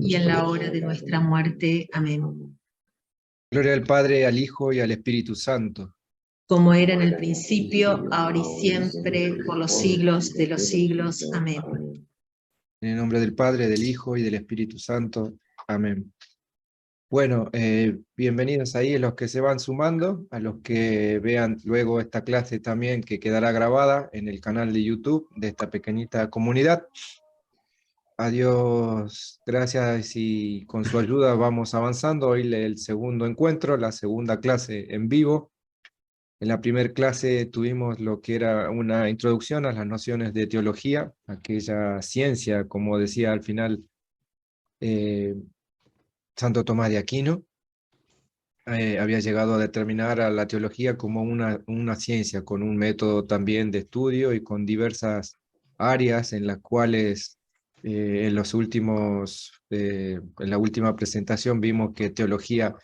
y en la hora de nuestra muerte. Amén. Gloria al Padre, al Hijo y al Espíritu Santo. Como era en el principio, ahora y siempre, por los siglos de los siglos. Amén. En el nombre del Padre, del Hijo y del Espíritu Santo. Amén. Bueno, bienvenidos ahí a los que se van sumando, a los que vean luego esta clase también que quedará grabada en el canal de YouTube de esta pequeñita comunidad. A Dios, gracias y con su ayuda vamos avanzando. Hoy el segundo encuentro, la segunda clase en vivo. En la primera clase tuvimos lo que era una introducción a las nociones de teología, aquella ciencia, como decía al final eh, Santo Tomás de Aquino, había llegado a determinar a la teología como una ciencia, con un método también de estudio y con diversas áreas en las cuales en la última presentación vimos que teología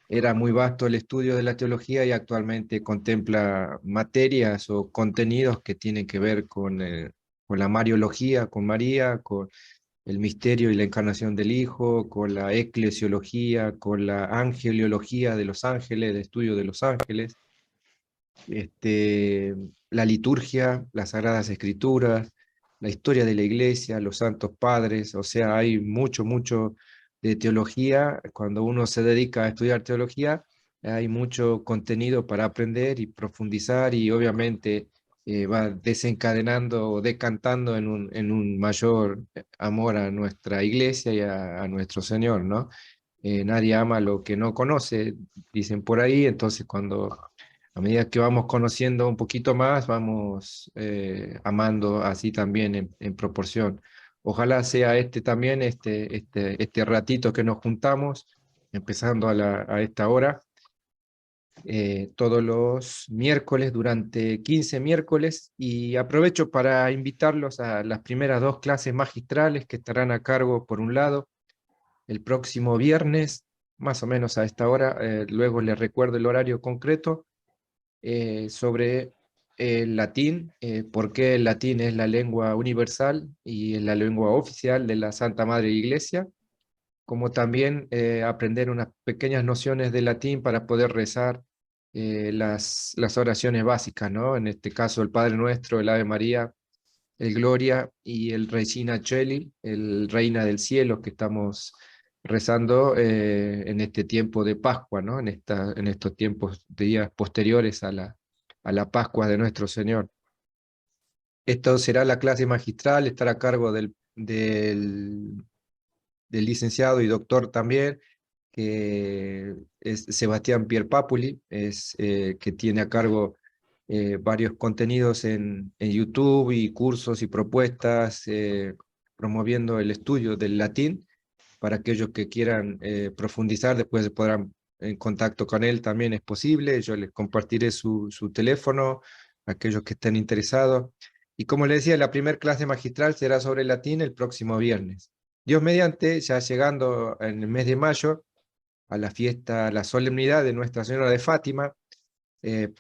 era muy vasto el estudio de la teología y actualmente contempla materias o contenidos que tienen que ver con la Mariología, con María, con el misterio y la encarnación del Hijo, con la eclesiología, con la angeliología de los ángeles, el estudio de los ángeles, la liturgia, las sagradas escrituras, la historia de la iglesia, los santos padres, o sea, hay mucho de teología. Cuando uno se dedica a estudiar teología, hay mucho contenido para aprender y profundizar y obviamente va desencadenando o decantando en un mayor amor a nuestra iglesia y a nuestro Señor, ¿no? Nadie ama lo que no conoce, dicen por ahí, entonces cuando a medida que vamos conociendo un poquito más, vamos amando así también en proporción. Ojalá sea este también, este ratito que nos juntamos, empezando a esta hora, todos los miércoles, durante 15 miércoles, y aprovecho para invitarlos a las primeras dos clases magistrales que estarán a cargo, por un lado, el próximo viernes, más o menos a esta hora, luego les recuerdo el horario concreto, sobre el latín, por qué el latín es la lengua universal y es la lengua oficial de la Santa Madre Iglesia, como también aprender unas pequeñas nociones de latín para poder rezar las oraciones básicas, ¿no? En este caso el Padre Nuestro, el Ave María, el Gloria y el Regina Coeli, el Reina del Cielo, que estamos rezando en este tiempo de Pascua, ¿no? En estos tiempos, días posteriores a la Pascua de nuestro Señor. Esto será la clase magistral, estará a cargo del licenciado y doctor también, que es Sebastián Pierpapuli, que tiene a cargo varios contenidos en YouTube y cursos y propuestas promoviendo el estudio del latín. Para aquellos que quieran profundizar, después se podrán en contacto con él, también es posible. Yo les compartiré su teléfono, aquellos que estén interesados. Y como les decía, la primera clase magistral será sobre el latín el próximo viernes. Dios mediante, ya llegando en el mes de mayo, a la fiesta, a la solemnidad de Nuestra Señora de Fátima, eh,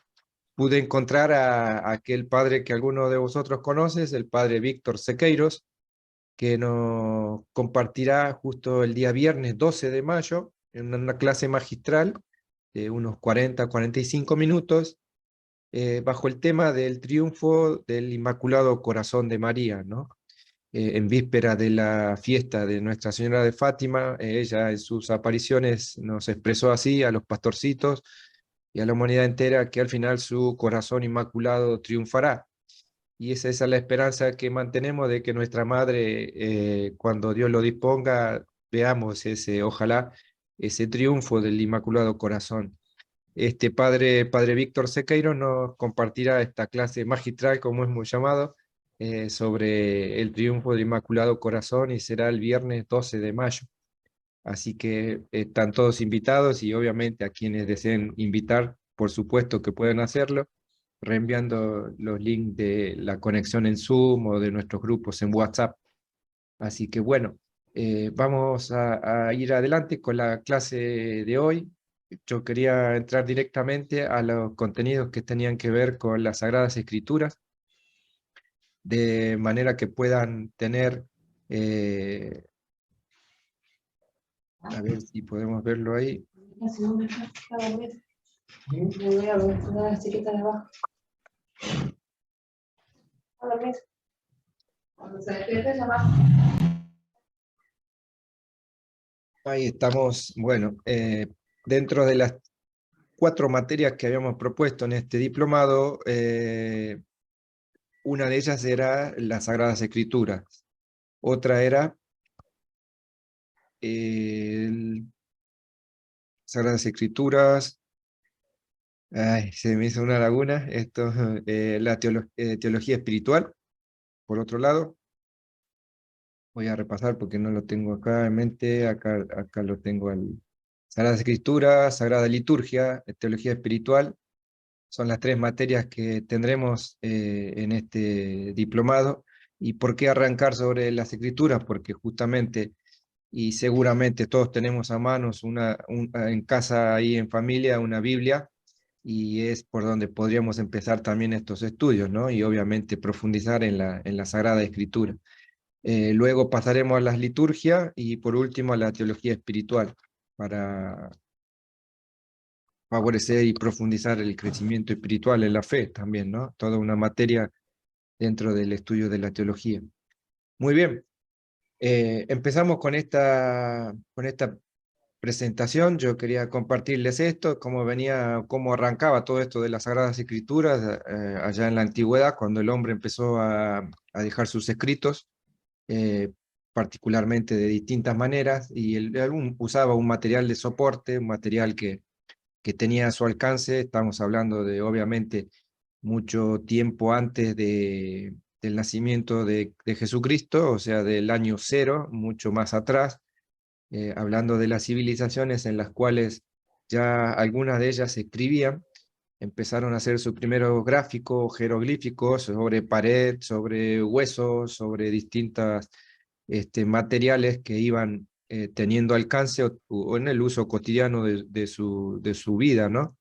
pude encontrar a aquel padre que alguno de vosotros conoces, el padre Víctor Sequeiros, que nos compartirá justo el día viernes 12 de mayo en una clase magistral de unos 45 minutos, bajo el tema del triunfo del Inmaculado Corazón de María, ¿no? En víspera de la fiesta de Nuestra Señora de Fátima, ella en sus apariciones nos expresó así a los pastorcitos y a la humanidad entera que al final su corazón inmaculado triunfará. Y esa es la esperanza que mantenemos de que nuestra Madre, cuando Dios lo disponga, veamos ojalá, ese triunfo del Inmaculado Corazón. Este padre Víctor Sequeiro nos compartirá esta clase magistral, como es muy llamado, sobre el triunfo del Inmaculado Corazón y será el viernes 12 de mayo. Así que están todos invitados y obviamente a quienes deseen invitar, por supuesto que pueden hacerlo, reenviando los links de la conexión en Zoom o de nuestros grupos en WhatsApp. Así que bueno, vamos a ir adelante con la clase de hoy. Yo quería entrar directamente a los contenidos que tenían que ver con las Sagradas Escrituras, de manera que puedan tener A ver si podemos verlo ahí. Ahí estamos, bueno, dentro de las 4 materias que habíamos propuesto en este diplomado, una de ellas era las Sagradas Escrituras, otra era Sagradas Escrituras, ay, se me hizo una laguna, esto, la teología espiritual, por otro lado. Voy a repasar porque no lo tengo acá en mente, acá lo tengo al Sagradas Escrituras, Sagrada Liturgia, teología espiritual. Son las 3 materias que tendremos en este diplomado. ¿Y por qué arrancar sobre las Escrituras? Porque justamente, y seguramente todos tenemos a manos en casa, ahí en familia, una Biblia, y es por donde podríamos empezar también estos estudios, ¿no? Y obviamente profundizar en la Sagrada Escritura. Luego pasaremos a las liturgias y por último a la teología espiritual, para favorecer y profundizar el crecimiento espiritual en la fe también, ¿no? Toda una materia dentro del estudio de la teología. Muy bien, empezamos con esta presentación. Yo quería compartirles esto, cómo arrancaba todo esto de las Sagradas Escrituras allá en la antigüedad, cuando el hombre empezó a dejar sus escritos, eh, particularmente de distintas maneras, y usaba un material de soporte, un material que tenía a su alcance. Estamos hablando de, obviamente, mucho tiempo antes del nacimiento de Jesucristo, o sea, del año 0, mucho más atrás, hablando de las civilizaciones en las cuales ya algunas de ellas se escribían. Empezaron a hacer sus primeros gráficos, jeroglíficos, sobre pared, sobre huesos, sobre distintas materiales que iban teniendo alcance o en el uso cotidiano de su vida, ¿no?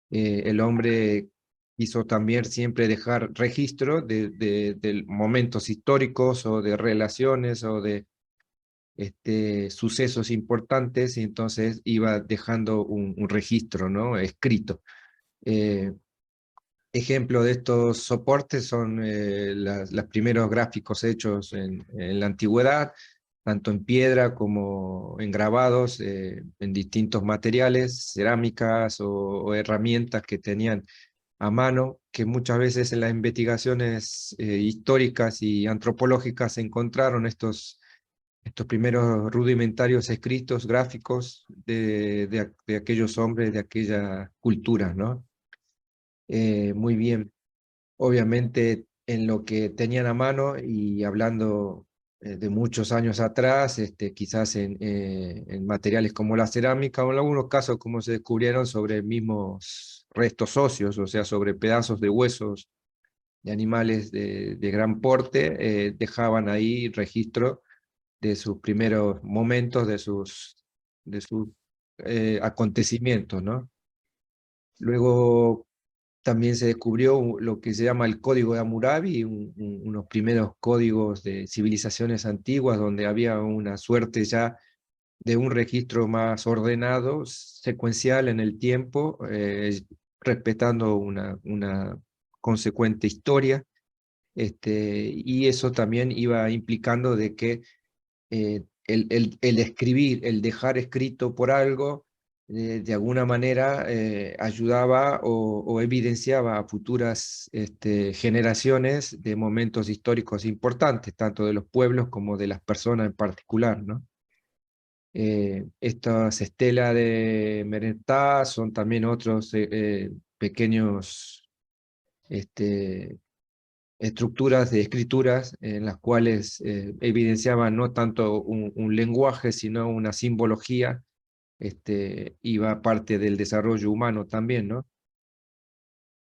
El hombre quiso también siempre dejar registro de momentos históricos o de relaciones o de sucesos importantes, y entonces iba dejando un registro, ¿no? Escrito. Eh, Ejemplo de estos soportes son los primeros gráficos hechos en la antigüedad, tanto en piedra como en grabados, en distintos materiales, cerámicas o herramientas que tenían a mano, que muchas veces en las investigaciones históricas y antropológicas se encontraron estos primeros rudimentarios escritos gráficos de aquellos hombres, de aquella cultura, ¿no? Muy bien. Obviamente en lo que tenían a mano y hablando de muchos años atrás, quizás en materiales como la cerámica o en algunos casos como se descubrieron sobre mismos restos óseos, o sea, sobre pedazos de huesos de animales de gran porte, dejaban ahí registro de sus primeros momentos, de sus acontecimientos, ¿no? Luego también se descubrió lo que se llama el Código de Hammurabi, unos primeros códigos de civilizaciones antiguas donde había una suerte ya de un registro más ordenado, secuencial en el tiempo, respetando una consecuente historia. Y eso también iba implicando de que el escribir, el dejar escrito por algo, de alguna manera ayudaba o evidenciaba a futuras generaciones de momentos históricos importantes, tanto de los pueblos como de las personas en particular, ¿no? Estas estelas de Merentat son también otros pequeños estructuras de escrituras en las cuales evidenciaban no tanto un lenguaje, sino una simbología, iba parte del desarrollo humano también, ¿no?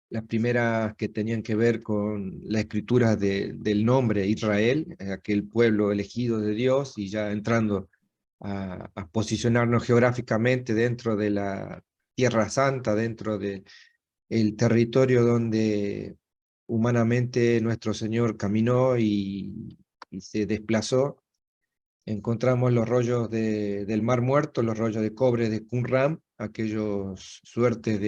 Las primeras que tenían que ver con la escritura del nombre Israel, aquel pueblo elegido de Dios, y ya entrando a posicionarnos geográficamente dentro de la Tierra Santa, dentro de el territorio donde humanamente nuestro Señor caminó y se desplazó. Encontramos los rollos del Mar Muerto, los rollos de cobre de Qumran, aquellos suertes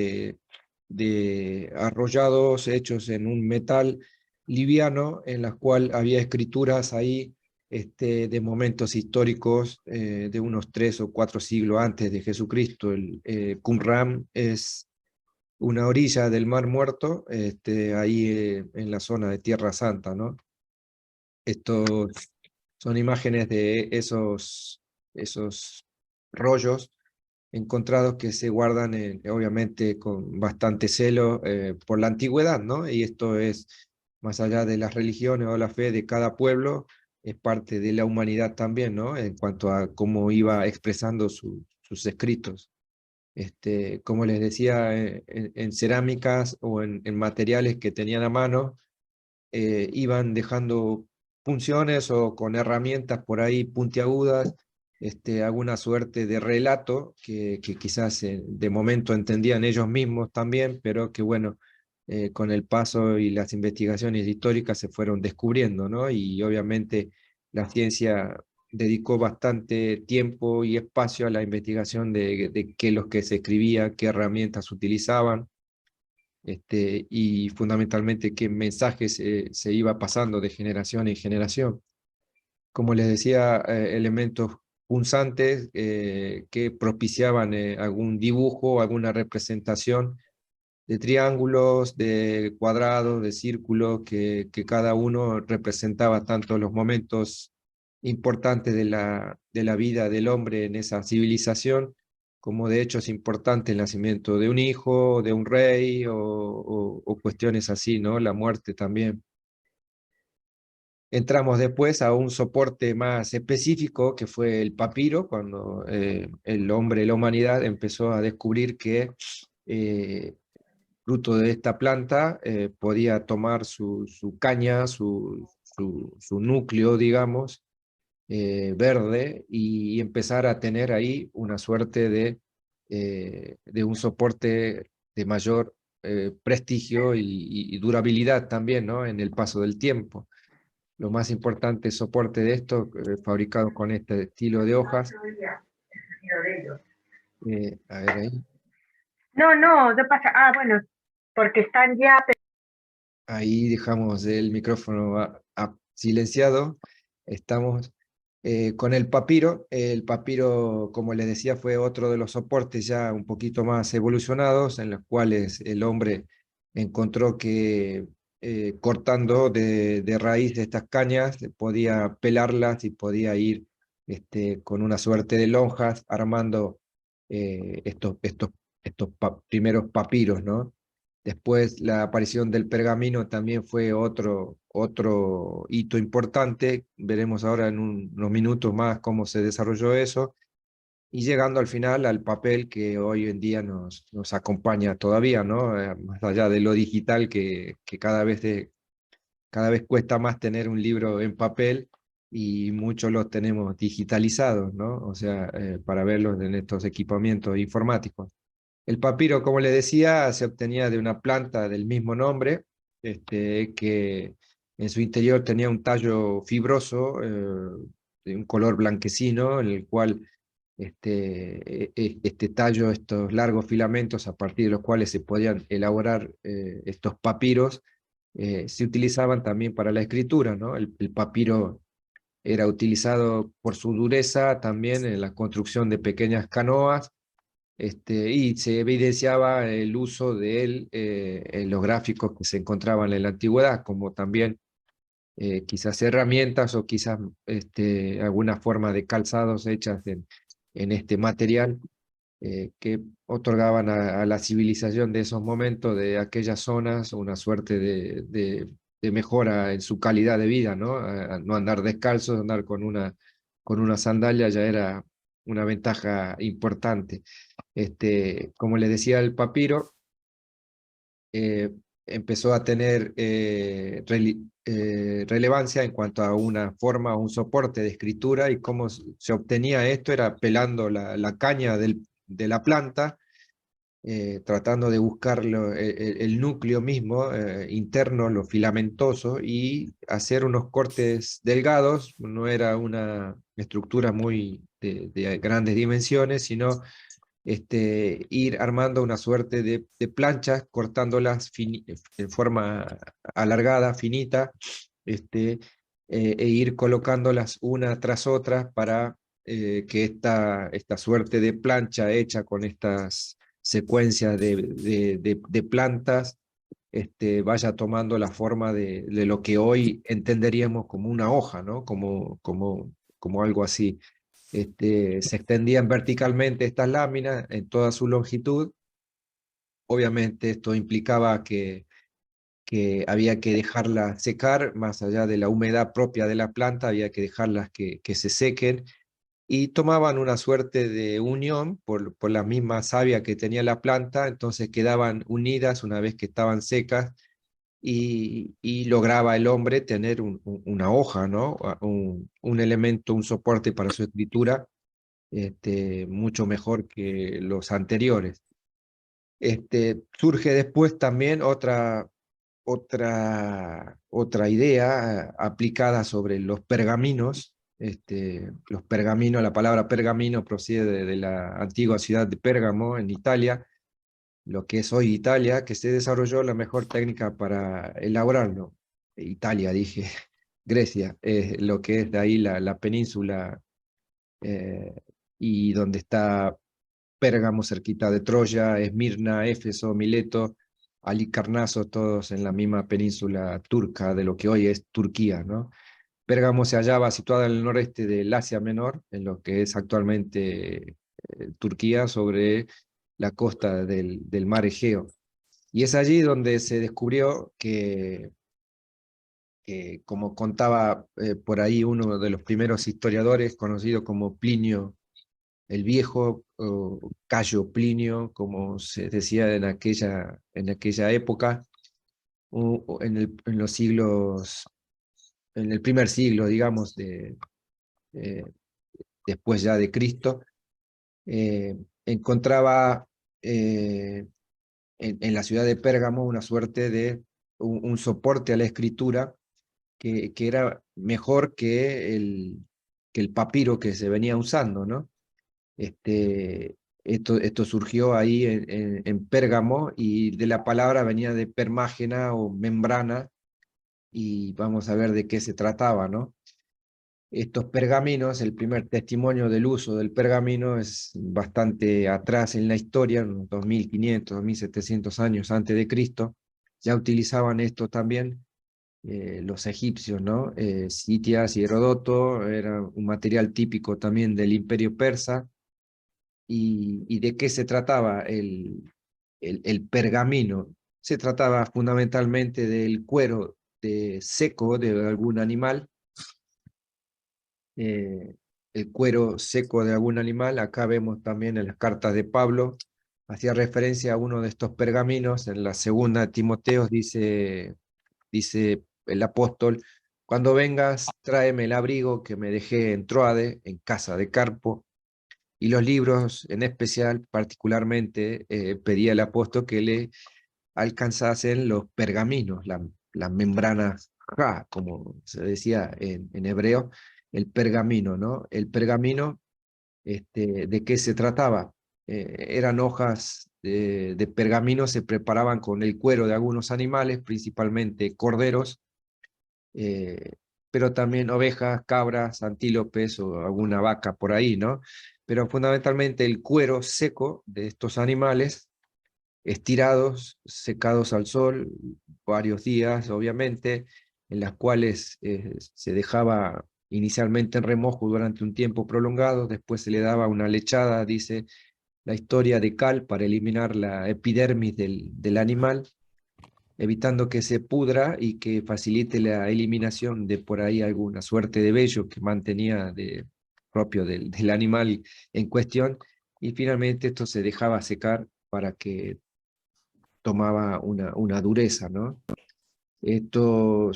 de arrollados hechos en un metal liviano, en las cuales había escrituras ahí de momentos históricos de unos 3 o 4 siglos antes de Jesucristo. Qumran es una orilla del Mar Muerto, ahí en la zona de Tierra Santa, ¿no? Estos son imágenes de esos rollos encontrados que se guardan obviamente con bastante celo por la antigüedad, ¿no? Y esto es, más allá de las religiones o la fe de cada pueblo, es parte de la humanidad también, ¿no? En cuanto a cómo iba expresando sus escritos. Como les decía, en cerámicas o en materiales que tenían a mano, iban dejando funciones o con herramientas por ahí puntiagudas, alguna suerte de relato que quizás de momento entendían ellos mismos también, pero que bueno, con el paso y las investigaciones históricas se fueron descubriendo, ¿no? Y obviamente la ciencia dedicó bastante tiempo y espacio a la investigación de qué es lo que se escribía, qué herramientas utilizaban, y fundamentalmente qué mensajes se iba pasando de generación en generación. Como les decía, elementos punzantes que propiciaban algún dibujo, alguna representación de triángulos, de cuadrados, de círculos, que cada uno representaba tanto los momentos importantes de la vida del hombre en esa civilización, como de hecho es importante el nacimiento de un hijo, de un rey, o cuestiones así, ¿no? La muerte también. Entramos después a un soporte más específico, que fue el papiro, cuando el hombre, la humanidad, empezó a descubrir que fruto de esta planta podía tomar su caña, su núcleo, digamos, verde, y empezar a tener ahí una suerte de un soporte de mayor prestigio y durabilidad también, ¿no? En el paso del tiempo. Lo más importante soporte de esto, fabricado con este estilo de hojas. A ver ahí. No, no, ¿qué pasa? Ah, bueno, porque están ya. Ahí dejamos el micrófono silenciado. Estamos con el papiro. El papiro, como les decía, fue otro de los soportes ya un poquito más evolucionados, en los cuales el hombre encontró que cortando de raíz de estas cañas podía pelarlas y podía ir con una suerte de lonjas armando estos primeros papiros, ¿no? Después la aparición del pergamino también fue otro hito importante. Veremos ahora en unos minutos más cómo se desarrolló eso. Y llegando al final al papel que hoy en día nos acompaña todavía, ¿no? Más allá de lo digital que cada vez cuesta más tener un libro en papel, y muchos los tenemos digitalizados, ¿no? O sea, para verlos en estos equipamientos informáticos. El papiro, como le decía, se obtenía de una planta del mismo nombre, que en su interior tenía un tallo fibroso, de un color blanquecino, en el cual este tallo, estos largos filamentos a partir de los cuales se podían elaborar estos papiros, se utilizaban también para la escritura, ¿no? El papiro era utilizado por su dureza también en la construcción de pequeñas canoas, y se evidenciaba el uso de él en los gráficos que se encontraban en la antigüedad, como también quizás herramientas o quizás alguna forma de calzados hechas en este material, que otorgaban a la civilización de esos momentos, de aquellas zonas, una suerte de mejora en su calidad de vida, ¿no? A no andar descalzos, andar con una sandalia ya era una ventaja importante. Como les decía, el papiro eh, empezó a tener relevancia en cuanto a una forma o un soporte de escritura, y cómo se obtenía esto era pelando la caña de la planta, tratando de buscar el núcleo mismo interno, lo filamentoso, y hacer unos cortes delgados. No era estructuras muy de grandes dimensiones, sino ir armando una suerte de planchas, cortándolas en forma alargada, finita, e ir colocándolas una tras otra para que esta suerte de plancha hecha con estas secuencias de plantas vaya tomando la forma de lo que hoy entenderíamos como una hoja, ¿no? Como algo así. Se extendían verticalmente estas láminas en toda su longitud. Obviamente esto implicaba que había que dejarlas secar, más allá de la humedad propia de la planta, había que dejarlas que se sequen, y tomaban una suerte de unión por la misma savia que tenía la planta, entonces quedaban unidas una vez que estaban secas, y lograba el hombre tener una hoja, ¿no? Un elemento, un soporte para su escritura, mucho mejor que los anteriores. Surge después también otra idea aplicada sobre los pergaminos. Los pergaminos, la palabra pergamino procede de la antigua ciudad de Pérgamo, en Italia, lo que es hoy Italia, que se desarrolló la mejor técnica para elaborarlo. Italia, dije, Grecia, lo que es de ahí la península, eh, y donde está Pérgamo, cerquita de Troya, Esmirna, Éfeso, Mileto, Halicarnaso, todos en la misma península turca de lo que hoy es Turquía, ¿no? Pérgamo se hallaba situada en el noreste del Asia Menor, en lo que es actualmente Turquía, sobre la costa del mar Egeo. Y es allí donde se descubrió que como contaba por ahí uno de los primeros historiadores, conocido como Plinio el Viejo, o Cayo Plinio, como se decía en aquella época, o en los siglos, en el primer siglo, digamos, eh, después ya de Cristo, encontraba en la ciudad de Pérgamo una suerte de un soporte a la escritura que era mejor que el papiro que se venía usando, ¿no? Esto surgió ahí en Pérgamo, y de la palabra venía de permágena o membrana, y vamos a ver de qué se trataba, ¿no? Estos pergaminos, el primer testimonio del uso del pergamino es bastante atrás en la historia, unos 2500, 2700 años antes de Cristo. Ya utilizaban esto también los egipcios, ¿no? Citias y Heródoto, era un material típico también del Imperio Persa. ¿Y de qué se trataba el pergamino? Se trataba fundamentalmente del cuero seco de algún animal, eh, el cuero seco de algún animal. Acá vemos también en las cartas de Pablo, hacía referencia a uno de estos pergaminos. En la segunda de Timoteo dice el apóstol: cuando vengas, tráeme el abrigo que me dejé en Troade, en casa de Carpo, y los libros, en especial, particularmente, pedía el apóstol que le alcanzasen los pergaminos, las membranas, como se decía en hebreo, el pergamino, ¿no? El pergamino, ¿de qué se trataba? Eran hojas de pergamino, se preparaban con el cuero de algunos animales, principalmente corderos, eh, pero también ovejas, cabras, antílopes o alguna vaca por ahí, ¿no? Pero fundamentalmente el cuero seco de estos animales, estirados, secados al sol, varios días, obviamente, en las cuales se dejaba inicialmente en remojo durante un tiempo prolongado, después se le daba una lechada, dice la historia, de cal para eliminar la epidermis del animal, evitando que se pudra y que facilite la eliminación de por ahí alguna suerte de vello que mantenía propio del animal en cuestión, y finalmente esto se dejaba secar para que tomaba una dureza, ¿no? Esto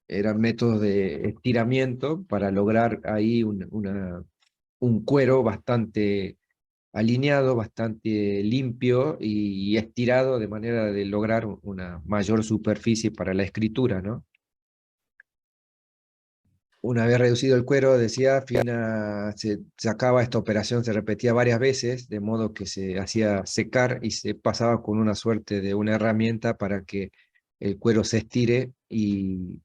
eran métodos de estiramiento para lograr ahí un cuero bastante alineado, bastante limpio y estirado, de manera de lograr una mayor superficie para la escritura, ¿no? Una vez reducido el cuero, decía, Fina se sacaba esta operación, se repetía varias veces, de modo que se hacía secar y se pasaba con una suerte de una herramienta para que el cuero se estire y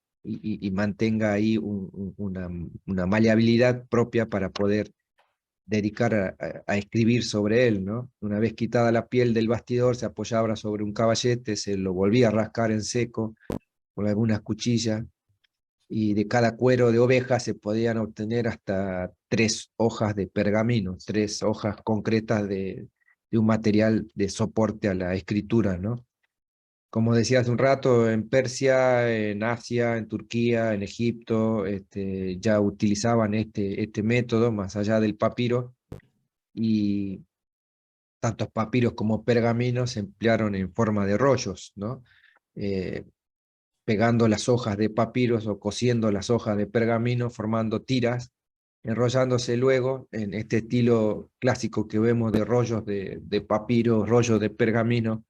mantenga ahí una maleabilidad propia para poder dedicar a escribir sobre él, ¿no? Una vez quitada la piel del bastidor, se apoyaba sobre un caballete, se lo volvía a rascar en seco con algunas cuchillas y de cada cuero de oveja se podían obtener hasta 3 hojas de pergamino, 3 hojas concretas de un material de soporte a la escritura, ¿no? Como decía hace un rato, en Persia, en Asia, en Turquía, en Egipto, ya utilizaban este método más allá del papiro, y tantos papiros como pergaminos se emplearon en forma de rollos, ¿no? Eh, Pegando las hojas de papiros o cosiendo las hojas de pergamino, formando tiras, enrollándose luego en este estilo clásico que vemos de rollos de papiro, rollos de pergamino,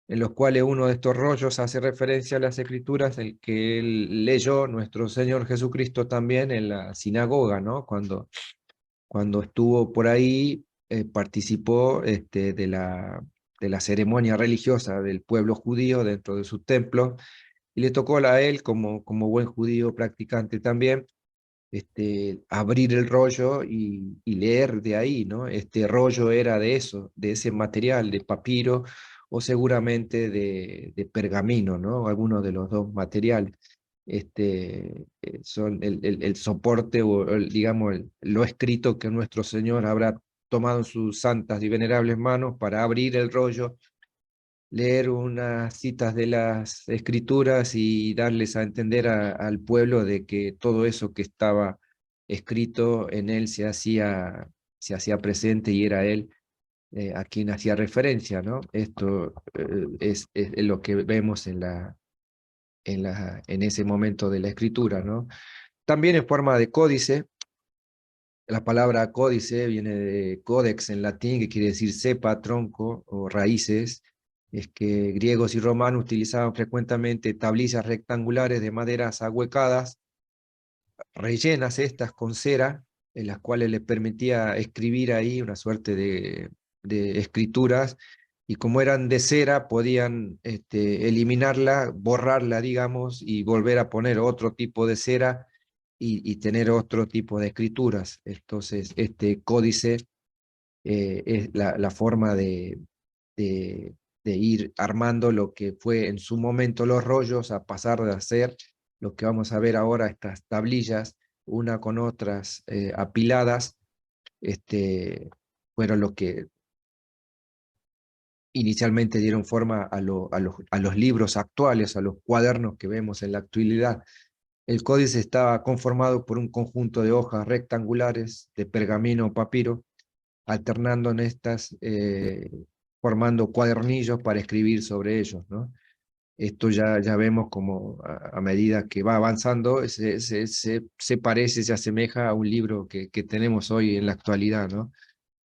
en los cuales uno de estos rollos hace referencia a las escrituras, el que él leyó nuestro Señor Jesucristo también en la sinagoga, ¿no? Cuando estuvo por ahí, participó de la ceremonia religiosa del pueblo judío dentro de su templo, y le tocó a él, como buen judío practicante también, abrir el rollo y leer de ahí, ¿no? Este rollo era de eso, de ese material, de papiro o seguramente de pergamino, ¿no? Alguno de los dos materiales. Son el soporte o digamos lo escrito que nuestro Señor habrá tomado en sus santas y venerables manos para abrir el rollo, leer unas citas de las escrituras y darles a entender al pueblo de que todo eso que estaba escrito en él se hacía presente y era él a quien hacía referencia, ¿no? Esto es lo que vemos en ese momento de la escritura, ¿no? También en forma de códice. La palabra códice viene de codex en latín, que quiere decir cepa, tronco o raíces. Es que griegos y romanos utilizaban frecuentemente tablillas rectangulares de maderas ahuecadas, rellenas estas con cera, en las cuales les permitía escribir ahí una suerte de escrituras, y como eran de cera, podían eliminarla, borrarla, digamos, y volver a poner otro tipo de cera y tener otro tipo de escrituras. Entonces, este códice es la forma de, de ir armando lo que fue en su momento los rollos, a pasar de hacer lo que vamos a ver ahora, estas tablillas, una con otras apiladas, fueron lo que inicialmente dieron forma a los libros actuales, a los cuadernos que vemos en la actualidad. El códice estaba conformado por un conjunto de hojas rectangulares de pergamino o papiro, alternando en estas, formando cuadernillos para escribir sobre ellos, ¿no? Esto ya vemos como a medida que va avanzando, se parece, se asemeja a un libro que tenemos hoy en la actualidad, ¿no?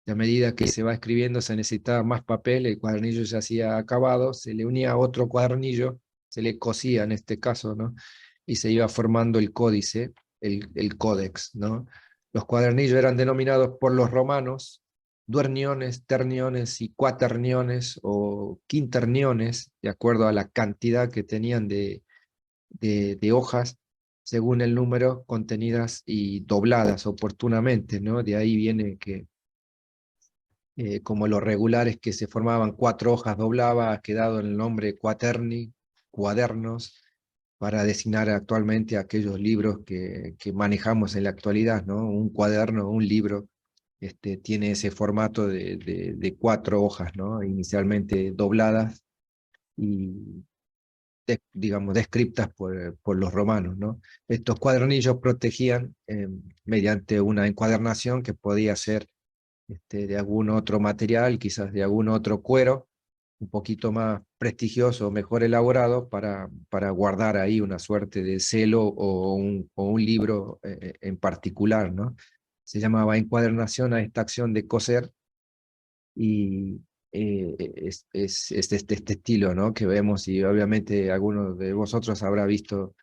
Y a medida que se va escribiendo se necesitaba más papel, el cuadernillo se hacía acabado, se le unía a otro cuadernillo, se le cosía en este caso, ¿no? Y se iba formando el códice, el códex, ¿no? Los cuadernillos eran denominados por los romanos duerniones, terniones y cuaterniones o quinterniones, de acuerdo a la cantidad que tenían de hojas, según el número contenidas y dobladas oportunamente, ¿no? De ahí viene que como los regulares que se formaban 4 hojas doblaba, ha quedado en el nombre quaterni, cuadernos, para designar actualmente aquellos libros que manejamos en la actualidad, ¿no? Un cuaderno, un libro, tiene ese formato de 4 hojas, ¿no? Inicialmente dobladas y, digamos, descriptas por los romanos, ¿no? Estos cuadernillos protegían mediante una encuadernación que podía ser de algún otro material, quizás de algún otro cuero, un poquito más prestigioso, mejor elaborado, para guardar ahí una suerte de celo o un libro en particular, ¿no? Se llamaba encuadernación a esta acción de coser, y es este estilo, ¿no? Que vemos, y obviamente algunos de vosotros habrá visto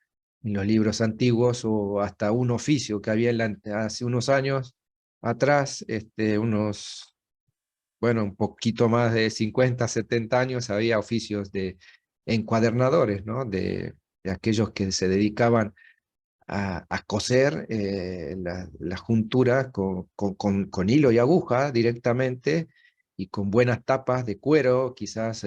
en los libros antiguos, o hasta un oficio que había hace unos años atrás, bueno, un poquito más de 50, 70 años, había oficios de encuadernadores, ¿no? De aquellos que se dedicaban a coser las junturas con hilo y aguja directamente, y con buenas tapas de cuero, quizás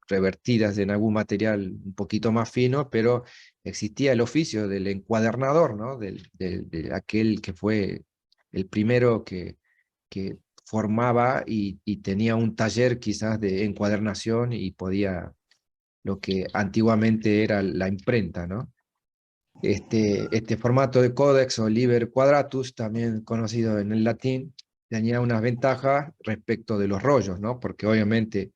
revertidas en algún material un poquito más fino, pero existía el oficio del encuadernador, ¿no? De aquel que fue el primero que formaba y tenía un taller quizás de encuadernación, y podía, lo que antiguamente era la imprenta, ¿no? Este formato de Codex o Liber Quadratus, también conocido en el latín, tenía unas ventajas respecto de los rollos, ¿no? Porque obviamente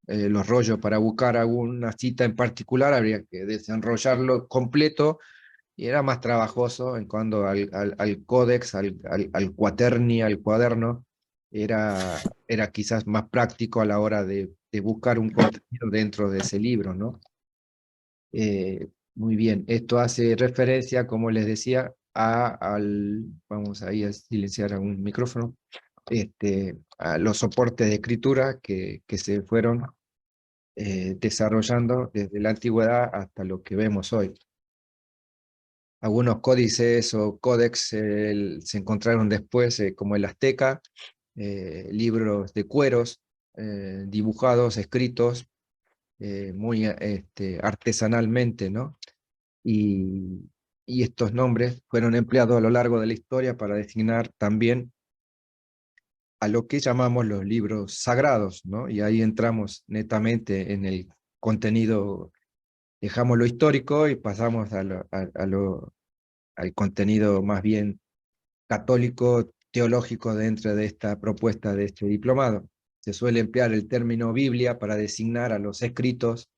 los rollos, para buscar alguna cita en particular, habría que desenrollarlo completo, y era más trabajoso. En cuanto al códex, al cuaterni, al cuaderno, era quizás más práctico a la hora de buscar un contenido dentro de ese libro, ¿no? Muy bien, esto hace referencia, como les decía, vamos ahí a silenciar algún micrófono, a los soportes de escritura que se fueron desarrollando desde la antigüedad hasta lo que vemos hoy. Algunos códices o códex se encontraron después, como el azteca, libros de cueros, dibujados, escritos, muy artesanalmente, ¿no? Y, y estos nombres fueron empleados a lo largo de la historia para designar también a lo que llamamos los libros sagrados, ¿no? Y ahí entramos netamente en el contenido, dejamos lo histórico y pasamos al contenido más bien católico, teológico, dentro de esta propuesta de este diplomado. Se suele emplear el término Biblia para designar a los escritos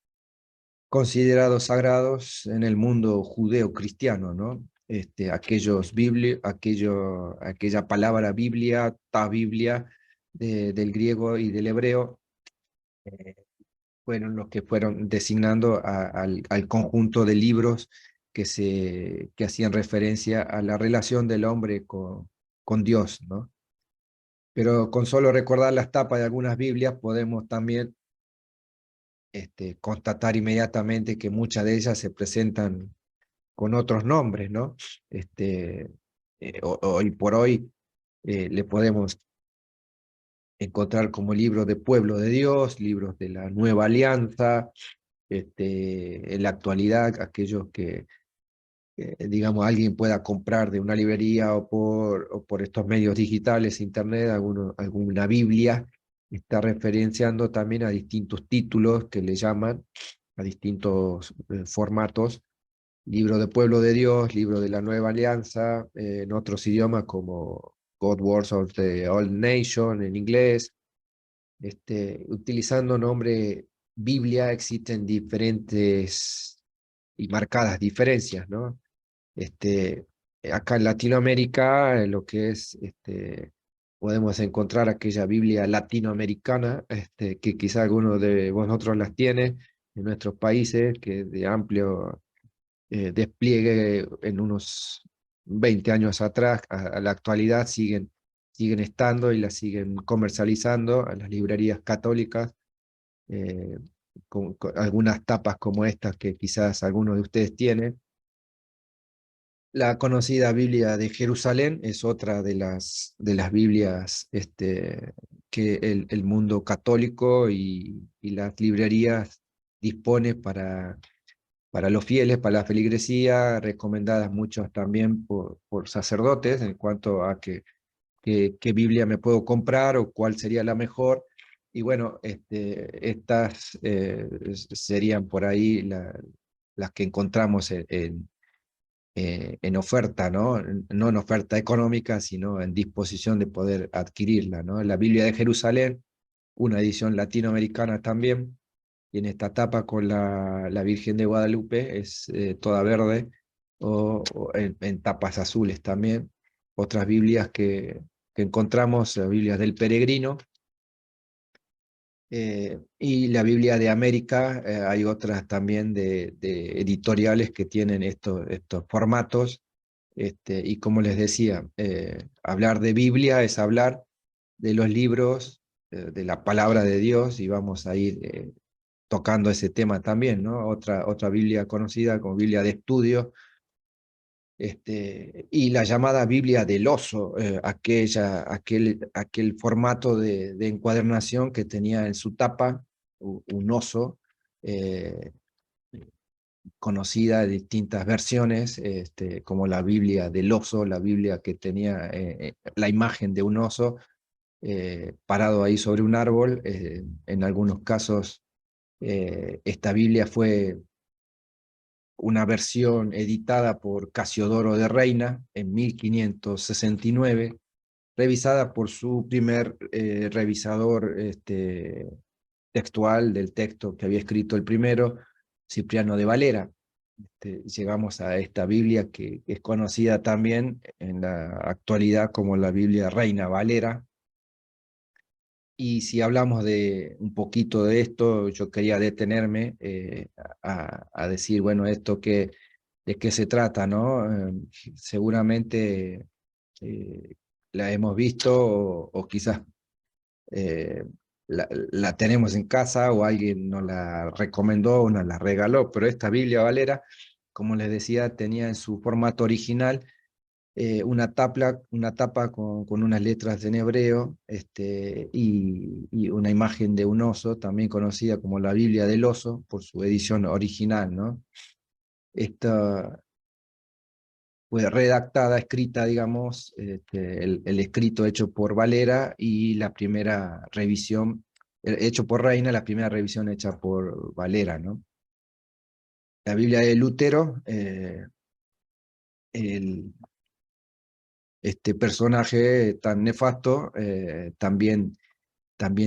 considerados sagrados en el mundo judeo-cristiano, ¿no? Aquella palabra Biblia, ta Biblia, del griego y del hebreo, eh, fueron los que fueron designando al conjunto de libros que hacían referencia a la relación del hombre con Dios, ¿no? Pero con solo recordar las tapas de algunas Biblias podemos también constatar inmediatamente que muchas de ellas se presentan con otros nombres, ¿no? Hoy por hoy le podemos encontrar como libros de Pueblo de Dios, libros de la Nueva Alianza, en la actualidad aquellos que, digamos, alguien pueda comprar de una librería o por estos medios digitales, internet, alguna Biblia, está referenciando también a distintos títulos que le llaman, a distintos formatos: libro de Pueblo de Dios, libro de la Nueva Alianza, en otros idiomas como God Words of the Old Nation en inglés. Utilizando nombre Biblia existen diferentes y marcadas diferencias, ¿no? Acá en Latinoamérica, lo que es, podemos encontrar aquella Biblia latinoamericana, que quizá alguno de vosotros las tiene en nuestros países, que de amplio despliegue en unos 20 años atrás, a la actualidad siguen estando y las siguen comercializando a las librerías católicas, eh, con algunas tapas como estas que quizás algunos de ustedes tienen. La conocida Biblia de Jerusalén es otra de las Biblias, que el mundo católico y las librerías dispone para los fieles, para la feligresía, recomendadas muchas también por sacerdotes en cuanto a qué Biblia me puedo comprar o cuál sería la mejor. Y bueno, estas serían por ahí las que encontramos en oferta, ¿no? No en oferta económica, sino en disposición de poder adquirirla, ¿no? La Biblia de Jerusalén, una edición latinoamericana también, tiene esta tapa con la Virgen de Guadalupe, es toda verde, o en tapas azules también. Otras Biblias que encontramos, las Biblias del Peregrino, Y la Biblia de América, hay otras también de editoriales que tienen estos formatos. Y como les decía, hablar de Biblia es hablar de los libros, de la palabra de Dios, y vamos a ir tocando ese tema también, ¿no? Otra Biblia conocida como Biblia de estudio, y la llamada Biblia del oso, aquel formato de encuadernación que tenía en su tapa un oso, eh, conocida de distintas versiones, como la Biblia del oso, la Biblia que tenía la imagen de un oso parado ahí sobre un árbol. En algunos casos esta Biblia fue una versión editada por Casiodoro de Reina en 1569, revisada por su primer revisador textual del texto que había escrito el primero, Cipriano de Valera. Llegamos a esta Biblia que es conocida también en la actualidad como la Biblia Reina Valera. Y si hablamos de un poquito de esto, yo quería detenerme a decir, bueno, ¿de qué se trata, no? Seguramente la hemos visto o quizás la tenemos en casa o alguien nos la recomendó o nos la regaló, pero esta Biblia Valera, como les decía, tenía en su formato original una tapa con unas letras en hebreo, y una imagen de un oso, también conocida como la Biblia del oso, por su edición original, ¿no? Esta fue redactada, escrita, digamos, el escrito hecho por Valera y la primera revisión, hecho por Reina, la primera revisión hecha por Valera, ¿no? La Biblia de Lutero, el, este personaje tan nefasto, también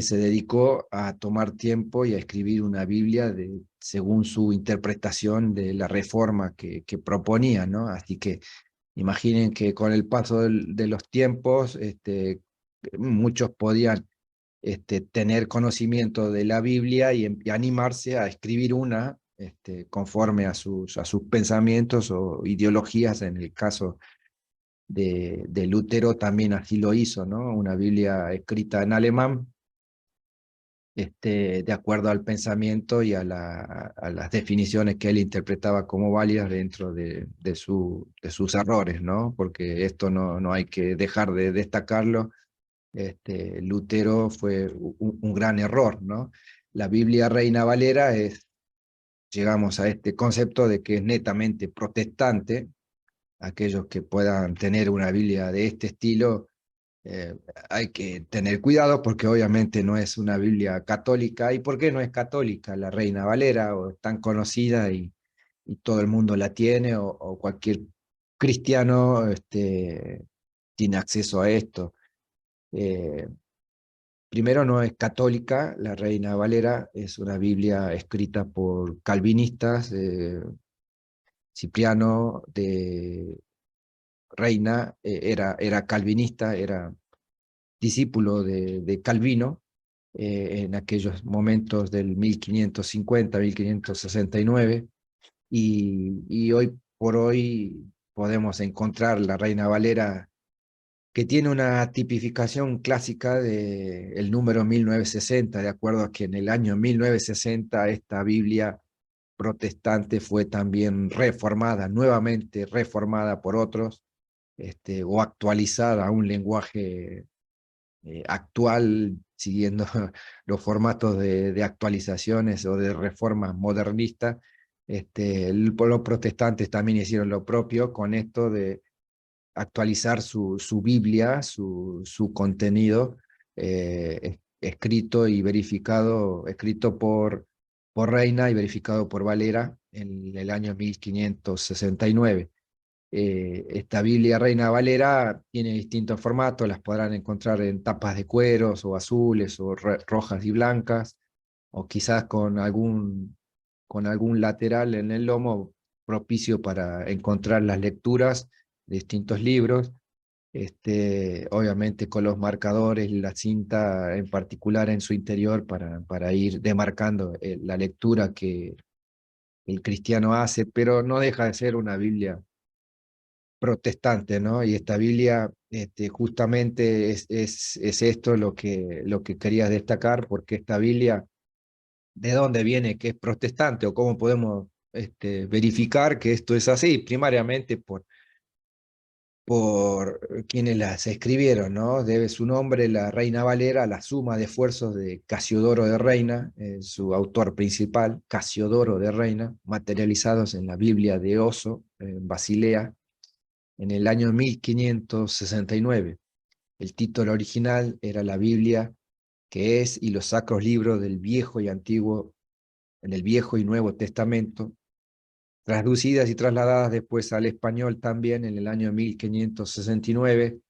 se dedicó a tomar tiempo y a escribir una Biblia según su interpretación de la reforma que proponía, ¿no? Así que imaginen que con el paso de los tiempos, muchos podían tener conocimiento de la Biblia y animarse a escribir una conforme a sus pensamientos o ideologías. En el caso de Lutero también así lo hizo, ¿no? Una Biblia escrita en alemán, de acuerdo al pensamiento y a las definiciones que él interpretaba como válidas dentro de sus errores, ¿no? Porque esto no hay que dejar de destacarlo. Lutero fue un gran error, ¿no? La Biblia Reina Valera llegamos a este concepto de que es netamente protestante. Aquellos que puedan tener una Biblia de este estilo, hay que tener cuidado porque obviamente no es una Biblia católica. ¿Y por qué no es católica la Reina Valera, o tan conocida y todo el mundo la tiene, o cualquier cristiano tiene acceso a esto? Primero, no es católica, la Reina Valera es una Biblia escrita por calvinistas. Cipriano de Reina era calvinista, era discípulo de Calvino en aquellos momentos del 1550, 1569, y hoy por hoy podemos encontrar la Reina Valera, que tiene una tipificación clásica del número 1960, de acuerdo a que en el año 1960 esta Biblia protestante fue también reformada, nuevamente reformada por otros, o actualizada a un lenguaje actual, siguiendo los formatos de actualizaciones o de reformas modernistas. Los protestantes también hicieron lo propio con esto de actualizar su Biblia, su contenido, escrito y verificado, escrito por Reina y verificado por Valera en el año 1569. Esta Biblia Reina Valera tiene distintos formatos, las podrán encontrar en tapas de cueros o azules o rojas y blancas, o quizás con algún lateral en el lomo propicio para encontrar las lecturas de distintos libros. obviamente con los marcadores, la cinta en particular en su interior para ir demarcando la lectura que el cristiano hace, pero no deja de ser una Biblia protestante, ¿no? Y esta Biblia justamente es esto lo que quería destacar, porque esta Biblia, ¿de dónde viene que es protestante o cómo podemos verificar que esto es así? Primariamente por quienes las escribieron, ¿no? Debe su nombre la Reina Valera a la suma de esfuerzos de Casiodoro de Reina, su autor principal, Casiodoro de Reina, materializados en la Biblia de Oso, en Basilea, en el año 1569. El título original era la Biblia que es y los sacros libros del Viejo y Antiguo, en el Viejo y Nuevo Testamento, traducidas y trasladadas después al español también en el año 1569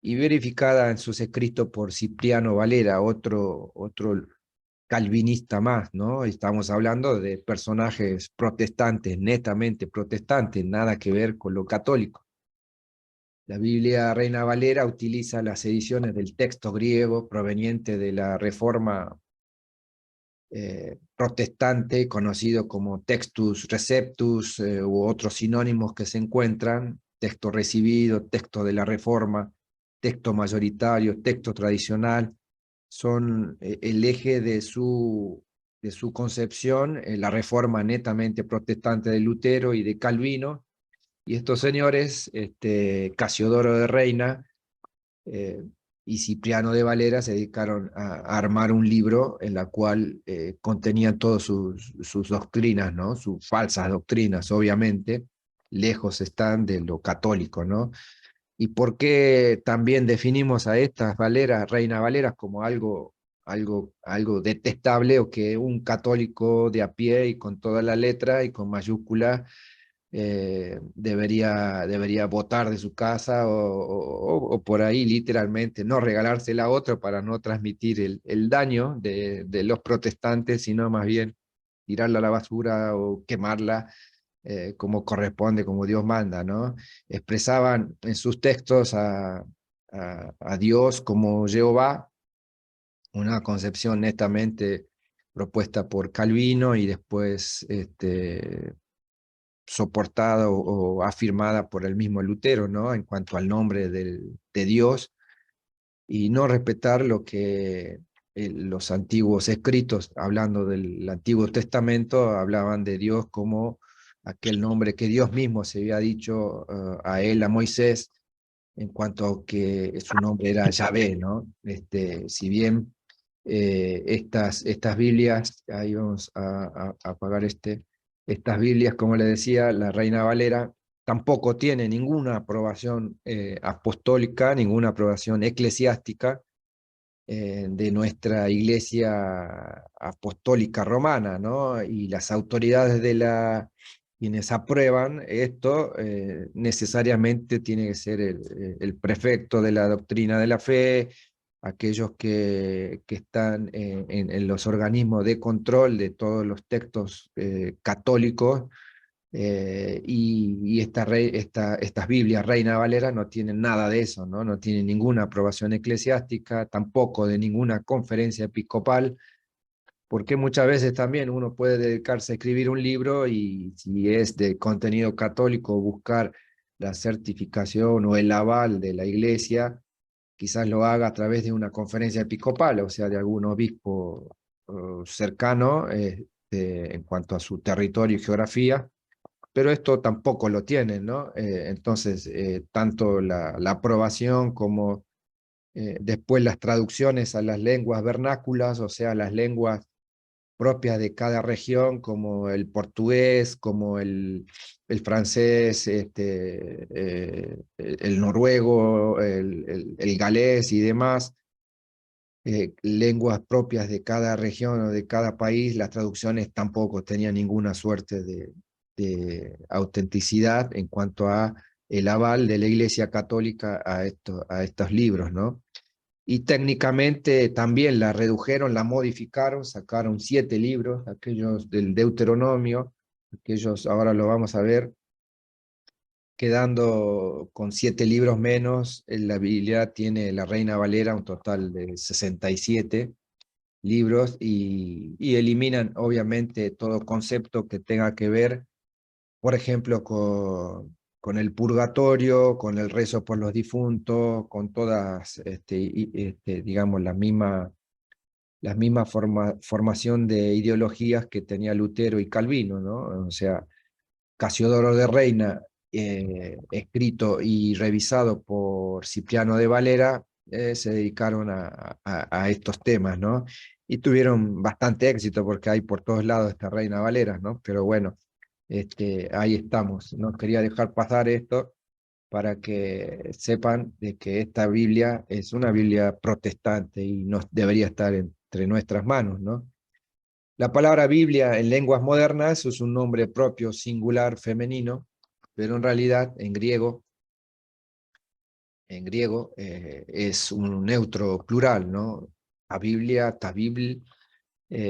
y verificada en sus escritos por Cipriano Valera, otro calvinista más, ¿no? Estamos hablando de personajes protestantes, netamente protestantes, nada que ver con lo católico. La Biblia Reina Valera utiliza las ediciones del texto griego proveniente de la Reforma protestante, conocido como Textus Receptus, u otros sinónimos que se encuentran, texto recibido, texto de la Reforma, texto mayoritario, texto tradicional, son el eje de su concepción, la Reforma netamente protestante de Lutero y de Calvino, y estos señores, Casiodoro de Reina, eh, y Cipriano de Valera se dedicaron a armar un libro en la cual contenían todas sus doctrinas, ¿no? Sus falsas doctrinas, obviamente, lejos están de lo católico, ¿no? ¿Y por qué también definimos a estas Valeras, Reina Valeras, como algo detestable o que un católico de a pie y con toda la letra y con mayúscula debería votar de su casa o por ahí literalmente no regalársela a otro para no transmitir el daño de los protestantes, sino más bien tirarla a la basura o quemarla como corresponde, como Dios manda, ¿no? Expresaban en sus textos a Dios como Jehová, una concepción netamente propuesta por Calvino y después soportada o afirmada por el mismo Lutero, ¿no? En cuanto al nombre de Dios, y no respetar lo que los antiguos escritos, hablando del Antiguo Testamento, hablaban de Dios como aquel nombre que Dios mismo se había dicho a él, a Moisés, en cuanto a que su nombre era Yahvé, ¿no? Si bien estas Biblias, ahí vamos a apagar estas Biblias, como le decía, la Reina Valera tampoco tiene ninguna aprobación apostólica, ninguna aprobación eclesiástica de nuestra Iglesia Apostólica Romana, ¿no? Y las autoridades quienes aprueban esto, necesariamente tiene que ser el prefecto de la doctrina de la fe, aquellos que están en los organismos de control de todos los textos católicos, y estas Biblias Reina Valera no tienen nada de eso, ¿no? No tienen ninguna aprobación eclesiástica, tampoco de ninguna conferencia episcopal, porque muchas veces también uno puede dedicarse a escribir un libro y si es de contenido católico, buscar la certificación o el aval de la iglesia, quizás lo haga a través de una conferencia episcopal, o sea, de algún obispo cercano en cuanto a su territorio y geografía, pero esto tampoco lo tienen, ¿no? Entonces, tanto la aprobación como después las traducciones a las lenguas vernáculas, o sea, las lenguas propias de cada región, como el portugués, como el francés, el noruego, el galés y demás, lenguas propias de cada región o de cada país, las traducciones tampoco tenían ninguna suerte de autenticidad en cuanto a el aval de la Iglesia Católica a estos libros, ¿no? Y técnicamente también la redujeron, la modificaron, sacaron 7 libros, aquellos del Deuteronomio, aquellos, ahora lo vamos a ver, quedando con 7 libros menos. La Biblia tiene la Reina Valera un total de 67 libros y eliminan obviamente todo concepto que tenga que ver, por ejemplo, con el purgatorio, con el rezo por los difuntos, con todas, digamos, la misma formación de ideologías que tenía Lutero y Calvino, ¿no? O sea, Casiodoro de Reina, escrito y revisado por Cipriano de Valera, se dedicaron a estos temas, ¿no? Y tuvieron bastante éxito porque hay por todos lados esta Reina Valera, ¿no? Pero bueno, ahí estamos. No quería dejar pasar esto para que sepan de que esta Biblia es una Biblia protestante y no debería estar entre nuestras manos, ¿no? La palabra Biblia en lenguas modernas es un nombre propio, singular, femenino, pero en realidad en griego es un neutro plural, ¿no? La Biblia, tabibl,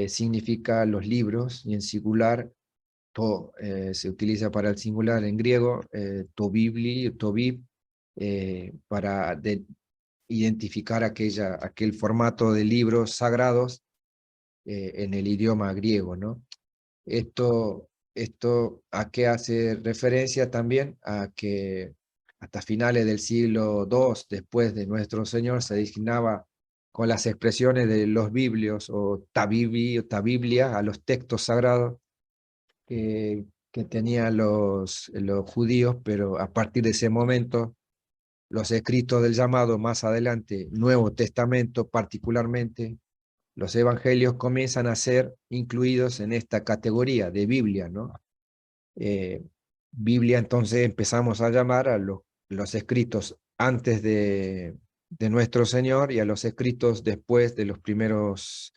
significa los libros, y en singular, se utiliza para el singular en griego, tobib, para identificar aquel formato de libros sagrados en el idioma griego, ¿no? Esto ¿a qué hace referencia también? A que hasta finales del siglo II, después de nuestro Señor, se designaba con las expresiones de los biblios o tabiblia a los textos sagrados que tenían los judíos, pero a partir de ese momento, los escritos del llamado más adelante Nuevo Testamento particularmente, los evangelios comienzan a ser incluidos en esta categoría de Biblia, ¿no? Biblia, entonces empezamos a llamar a los escritos antes de nuestro Señor y a los escritos después de los primeros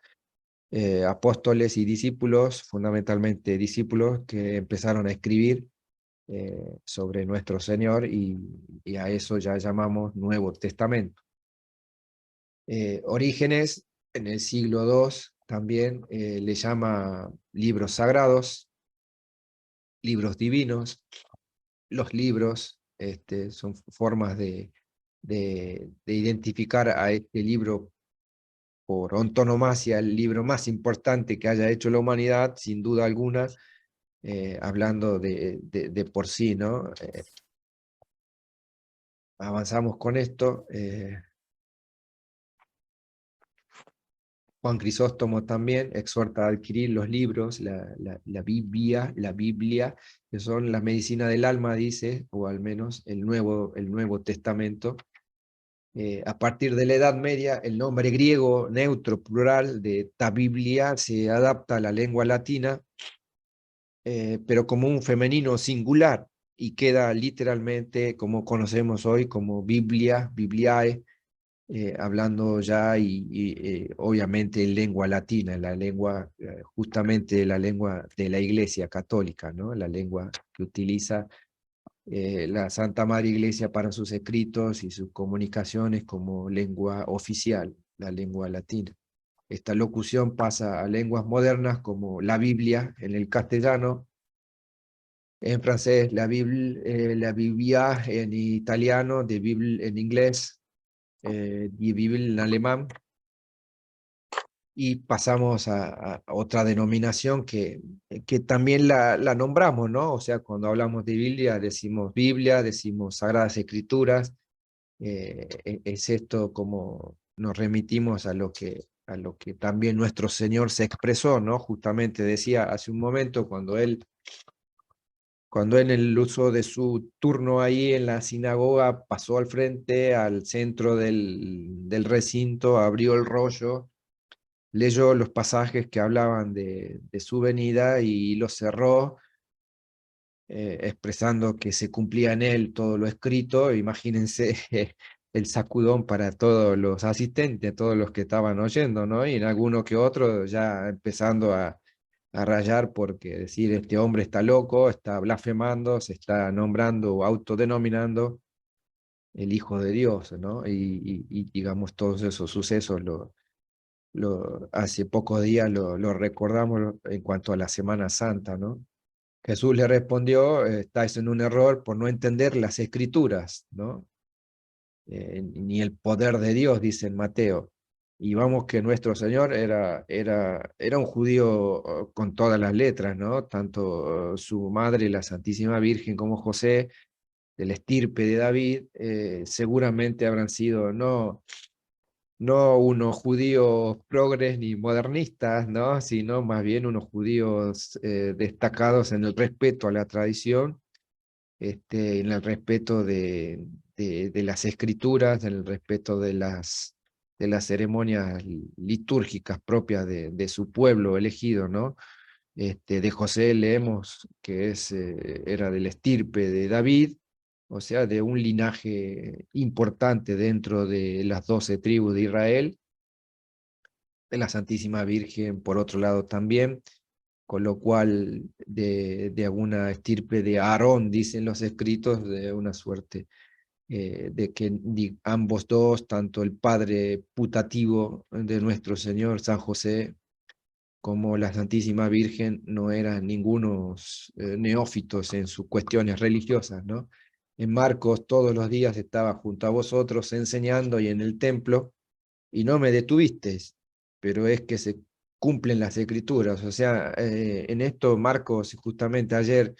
apóstoles y discípulos, fundamentalmente discípulos que empezaron a escribir sobre nuestro Señor y a eso ya llamamos Nuevo Testamento. Orígenes, en el siglo II, también le llama libros sagrados, libros divinos. Los libros son formas de identificar a este libro por antonomasia, el libro más importante que haya hecho la humanidad, sin duda alguna, hablando de por sí, ¿no? Avanzamos con esto. Juan Crisóstomo también exhorta a adquirir los libros, la Biblia, que son la medicina del alma, dice, o al menos el Nuevo Testamento. A partir de la Edad Media, el nombre griego neutro plural de ta Biblia se adapta a la lengua latina, pero como un femenino singular, y queda literalmente como conocemos hoy como Biblia, Bibliae, hablando ya obviamente en lengua latina, la lengua, justamente la lengua de la Iglesia Católica, ¿no? La lengua que utiliza la Santa Madre Iglesia para sus escritos y sus comunicaciones como lengua oficial, la lengua latina. Esta locución pasa a lenguas modernas como la Biblia en el castellano, en francés la Biblia en italiano, de Bible en inglés, Die Bibel en alemán, y pasamos a otra denominación que también la nombramos, ¿no? O sea, cuando hablamos de Biblia, decimos Sagradas Escrituras, es esto como nos remitimos a lo que también nuestro Señor se expresó, ¿no? Justamente decía hace un momento, cuando él en el uso de su turno ahí en la sinagoga pasó al frente, al centro del recinto, abrió el rollo, leyó los pasajes que hablaban de su venida y los cerró, expresando que se cumplía en él todo lo escrito. Imagínense el sacudón para todos los asistentes, todos los que estaban oyendo, ¿no? Y en alguno que otro ya empezando a rayar porque decir, este hombre está loco, está blasfemando, se está nombrando o autodenominando el Hijo de Dios, ¿no? Y digamos, todos esos sucesos hace pocos días lo recordamos en cuanto a la Semana Santa, ¿no? Jesús le respondió, estáis en un error por no entender las escrituras, ¿no? Ni el poder de Dios, dice en Mateo. Y vamos que nuestro Señor era un judío con todas las letras, ¿no? Tanto su madre, la Santísima Virgen, como José, del estirpe de David, seguramente habrán sido no unos judíos progres ni modernistas, ¿no? Sino más bien unos judíos destacados en el respeto a la tradición, en el respeto de las escrituras, en el respeto de las ceremonias litúrgicas propias de su pueblo elegido, ¿no? De José leemos que era del estirpe de David, o sea, de un linaje importante dentro de las 12 tribus de Israel, de la Santísima Virgen, por otro lado también, con lo cual de alguna estirpe de Aarón, dicen los escritos, de una suerte de que ambos dos, tanto el padre putativo de nuestro Señor, San José, como la Santísima Virgen, no eran ningunos neófitos en sus cuestiones religiosas, ¿no? En Marcos todos los días estaba junto a vosotros enseñando y en el templo, y no me detuvisteis, pero es que se cumplen las escrituras. O sea, en esto Marcos, justamente ayer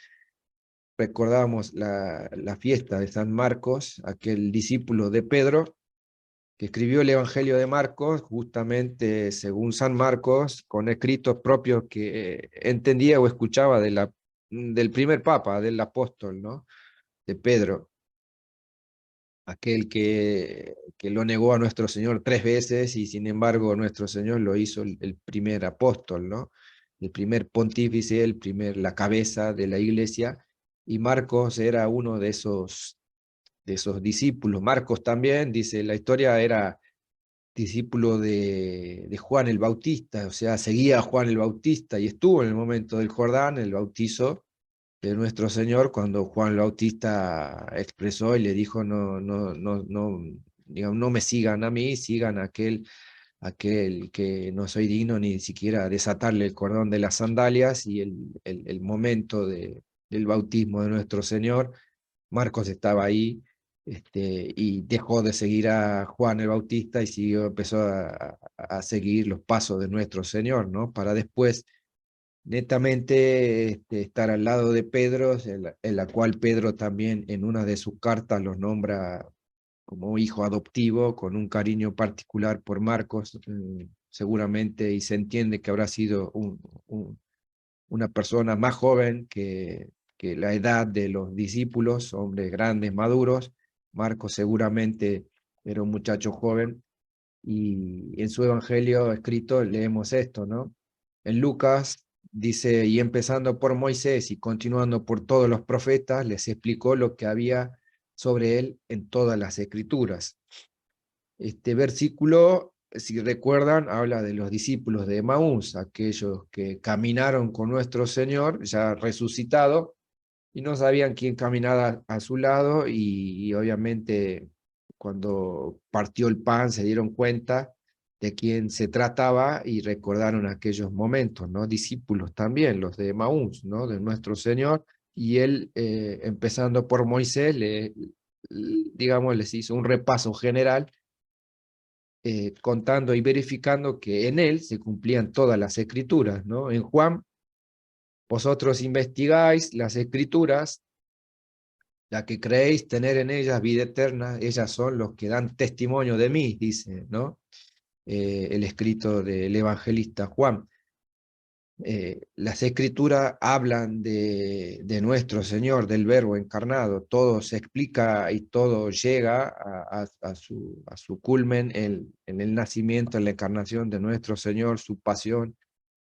recordábamos la fiesta de San Marcos, aquel discípulo de Pedro, que escribió el Evangelio de Marcos, justamente según San Marcos, con escritos propios que entendía o escuchaba del primer papa, del apóstol, ¿no? De Pedro, aquel que lo negó a nuestro Señor 3 veces y sin embargo nuestro Señor lo hizo el primer apóstol, ¿no? El primer pontífice, la cabeza de la iglesia, y Marcos era uno de esos discípulos. Marcos también, dice la historia, era discípulo de Juan el Bautista, o sea, seguía a Juan el Bautista y estuvo en el momento del Jordán, el bautizo de nuestro Señor, cuando Juan el Bautista expresó y le dijo, digamos, no me sigan a mí, sigan a aquel que no soy digno ni siquiera desatarle el cordón de las sandalias, y el momento del bautismo de nuestro Señor, Marcos estaba ahí, y dejó de seguir a Juan el Bautista y empezó a seguir los pasos de nuestro Señor, ¿no? Para después netamente estar al lado de Pedro, en la cual Pedro también en una de sus cartas los nombra como hijo adoptivo, con un cariño particular por Marcos, seguramente, y se entiende que habrá sido una persona más joven que la edad de los discípulos, hombres grandes, maduros. Marcos seguramente era un muchacho joven, y en su evangelio escrito leemos esto, ¿no? En Lucas dice, y empezando por Moisés y continuando por todos los profetas, les explicó lo que había sobre él en todas las escrituras. Este versículo, si recuerdan, habla de los discípulos de Emaús, aquellos que caminaron con nuestro Señor, ya resucitado, y no sabían quién caminaba a su lado, y obviamente cuando partió el pan se dieron cuenta de quién se trataba y recordaron aquellos momentos, ¿no? Discípulos también, los de Emaús, ¿no? De nuestro Señor, y él, empezando por Moisés, digamos, les hizo un repaso general, contando y verificando que en él se cumplían todas las escrituras, ¿no? En Juan, vosotros investigáis las escrituras, la que creéis tener en ellas vida eterna, ellas son los que dan testimonio de mí, dice, ¿no? El escrito del evangelista Juan. Las escrituras hablan de nuestro Señor, del Verbo encarnado, todo se explica y todo llega a su culmen en el nacimiento, en la encarnación de nuestro Señor, su pasión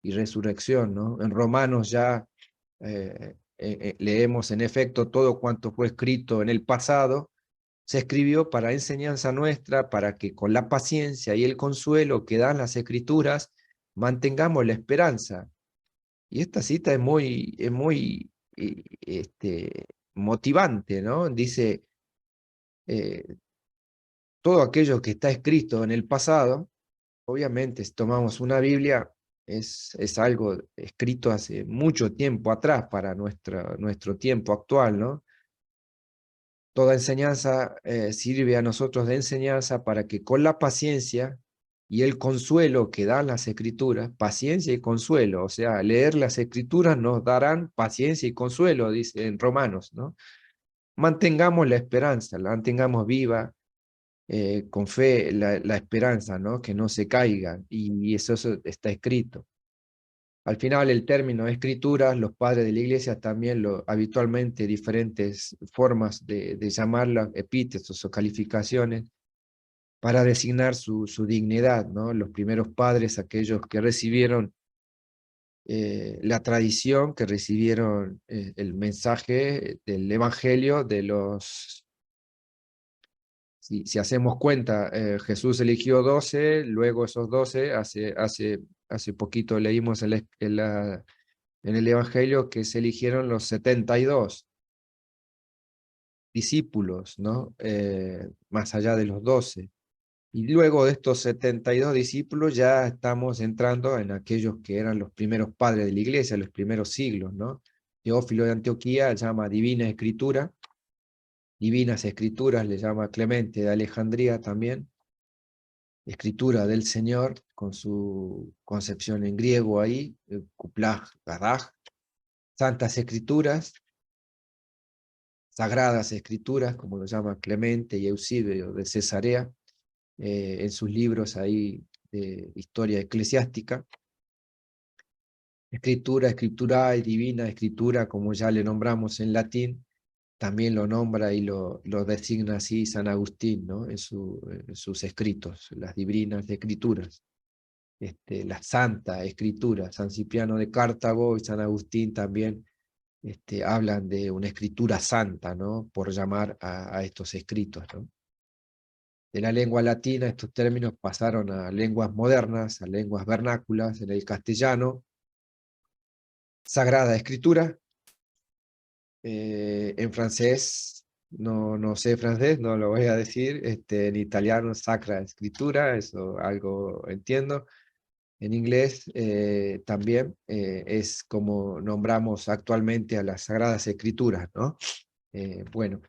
y resurrección, ¿no? En Romanos ya leemos, en efecto, todo cuanto fue escrito en el pasado se escribió para enseñanza nuestra, para que con la paciencia y el consuelo que dan las escrituras mantengamos la esperanza. Y esta cita es muy motivante, ¿no? Dice, eh, todo aquello que está escrito en el pasado, obviamente si tomamos una Biblia, es algo escrito hace mucho tiempo atrás para nuestro tiempo actual, ¿no? Toda enseñanza sirve a nosotros de enseñanza para que con la paciencia y el consuelo que dan las escrituras, paciencia y consuelo, o sea, leer las escrituras nos darán paciencia y consuelo, dice en Romanos, ¿no? Mantengamos la esperanza, la mantengamos viva, con fe la esperanza, ¿no? Que no se caiga, y eso está escrito. Al final, el término escrituras, los padres de la iglesia también habitualmente diferentes formas de llamarlas, epítetos o calificaciones, para designar su dignidad, ¿no? Los primeros padres, aquellos que recibieron la tradición, que recibieron el mensaje del evangelio de los... Si hacemos cuenta, Jesús eligió 12, luego esos 12, hace poquito leímos en el Evangelio que se eligieron los 72 discípulos, ¿no? Más allá de los 12. Y luego de estos 72 discípulos ya estamos entrando en aquellos que eran los primeros padres de la iglesia, los primeros siglos, ¿no? Teófilo de Antioquía llama Divina Escritura, Divinas Escrituras le llama Clemente de Alejandría también, Escritura del Señor, con su concepción en griego ahí, Kuplaj Gadaj, Santas Escrituras, Sagradas Escrituras, como lo llama Clemente y Eusebio de Cesarea, en sus libros ahí de historia eclesiástica. Escritura, escritura y divina escritura, como ya le nombramos en latín, también lo nombra y lo designa así San Agustín, ¿no? En sus escritos, las divinas escrituras. La Santa Escritura, San Cipriano de Cartago y San Agustín también hablan de una escritura santa, ¿no? Por llamar a estos escritos, ¿no? De la lengua latina estos términos pasaron a lenguas modernas, a lenguas vernáculas, en el castellano, Sagrada Escritura, en francés, no sé francés, no lo voy a decir, en italiano, Sacra Escritura, eso algo entiendo. En inglés también es como nombramos actualmente a las Sagradas Escrituras, ¿no? Bueno,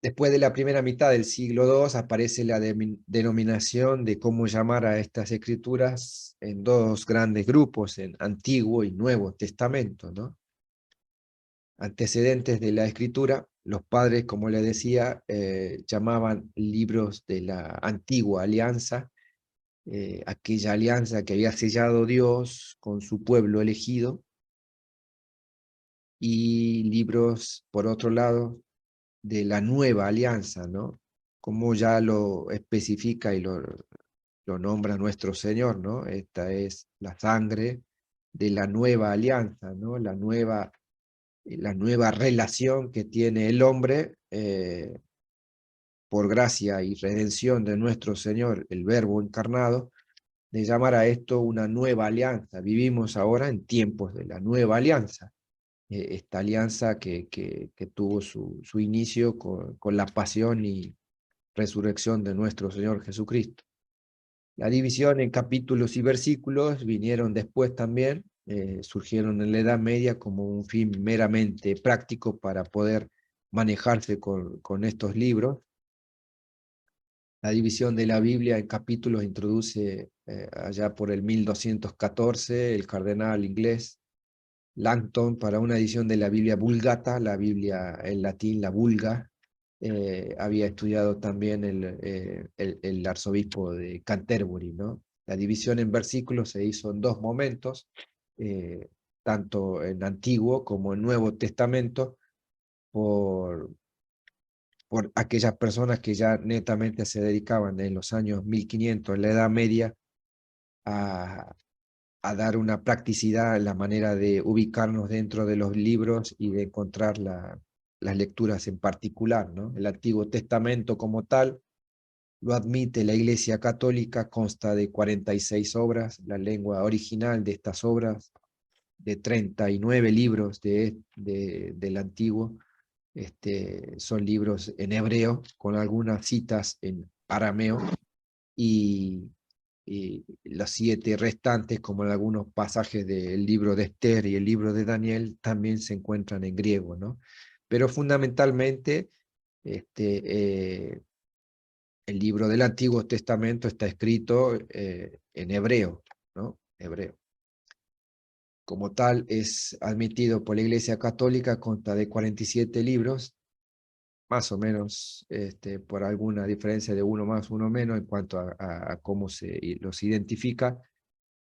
después de la primera mitad del siglo II aparece la denominación de cómo llamar a estas escrituras en dos grandes grupos, en Antiguo y Nuevo Testamento, ¿no? Antecedentes de la escritura, los padres, como le decía, llamaban libros de la antigua alianza, aquella alianza que había sellado Dios con su pueblo elegido, y libros, por otro lado, de la nueva alianza, ¿no? Como ya lo especifica y lo nombra nuestro Señor, ¿no? Esta es la sangre de la nueva alianza, ¿no? La nueva relación que tiene el hombre por gracia y redención de nuestro Señor, el Verbo encarnado, de llamar a esto una nueva alianza. Vivimos ahora en tiempos de la nueva alianza. Esta alianza que tuvo su inicio con la pasión y resurrección de nuestro Señor Jesucristo. La división en capítulos y versículos vinieron después también, surgieron en la Edad Media como un fin meramente práctico para poder manejarse con estos libros. La división de la Biblia en capítulos introduce allá por el 1214 el cardenal inglés Langton para una edición de la Biblia Vulgata, la Biblia en latín, la Vulga. Había estudiado también el arzobispo de Canterbury, ¿no? La división en versículos se hizo en dos momentos, tanto en Antiguo como en Nuevo Testamento, por aquellas personas que ya netamente se dedicaban en los años 1500, en la Edad Media, a dar una practicidad en la manera de ubicarnos dentro de los libros y de encontrar las lecturas en particular, ¿no? El Antiguo Testamento como tal lo admite la Iglesia Católica, consta de 46 obras, la lengua original de estas obras, de 39 libros del Antiguo, son libros en hebreo, con algunas citas en arameo, y los 7 restantes, como en algunos pasajes del libro de Esther y el libro de Daniel, también se encuentran en griego, ¿no? Pero fundamentalmente, el libro del Antiguo Testamento está escrito en hebreo, ¿no? Hebreo. Como tal, es admitido por la Iglesia Católica, consta de 47 libros, más o menos por alguna diferencia de uno más, uno menos en cuanto a cómo los identifica.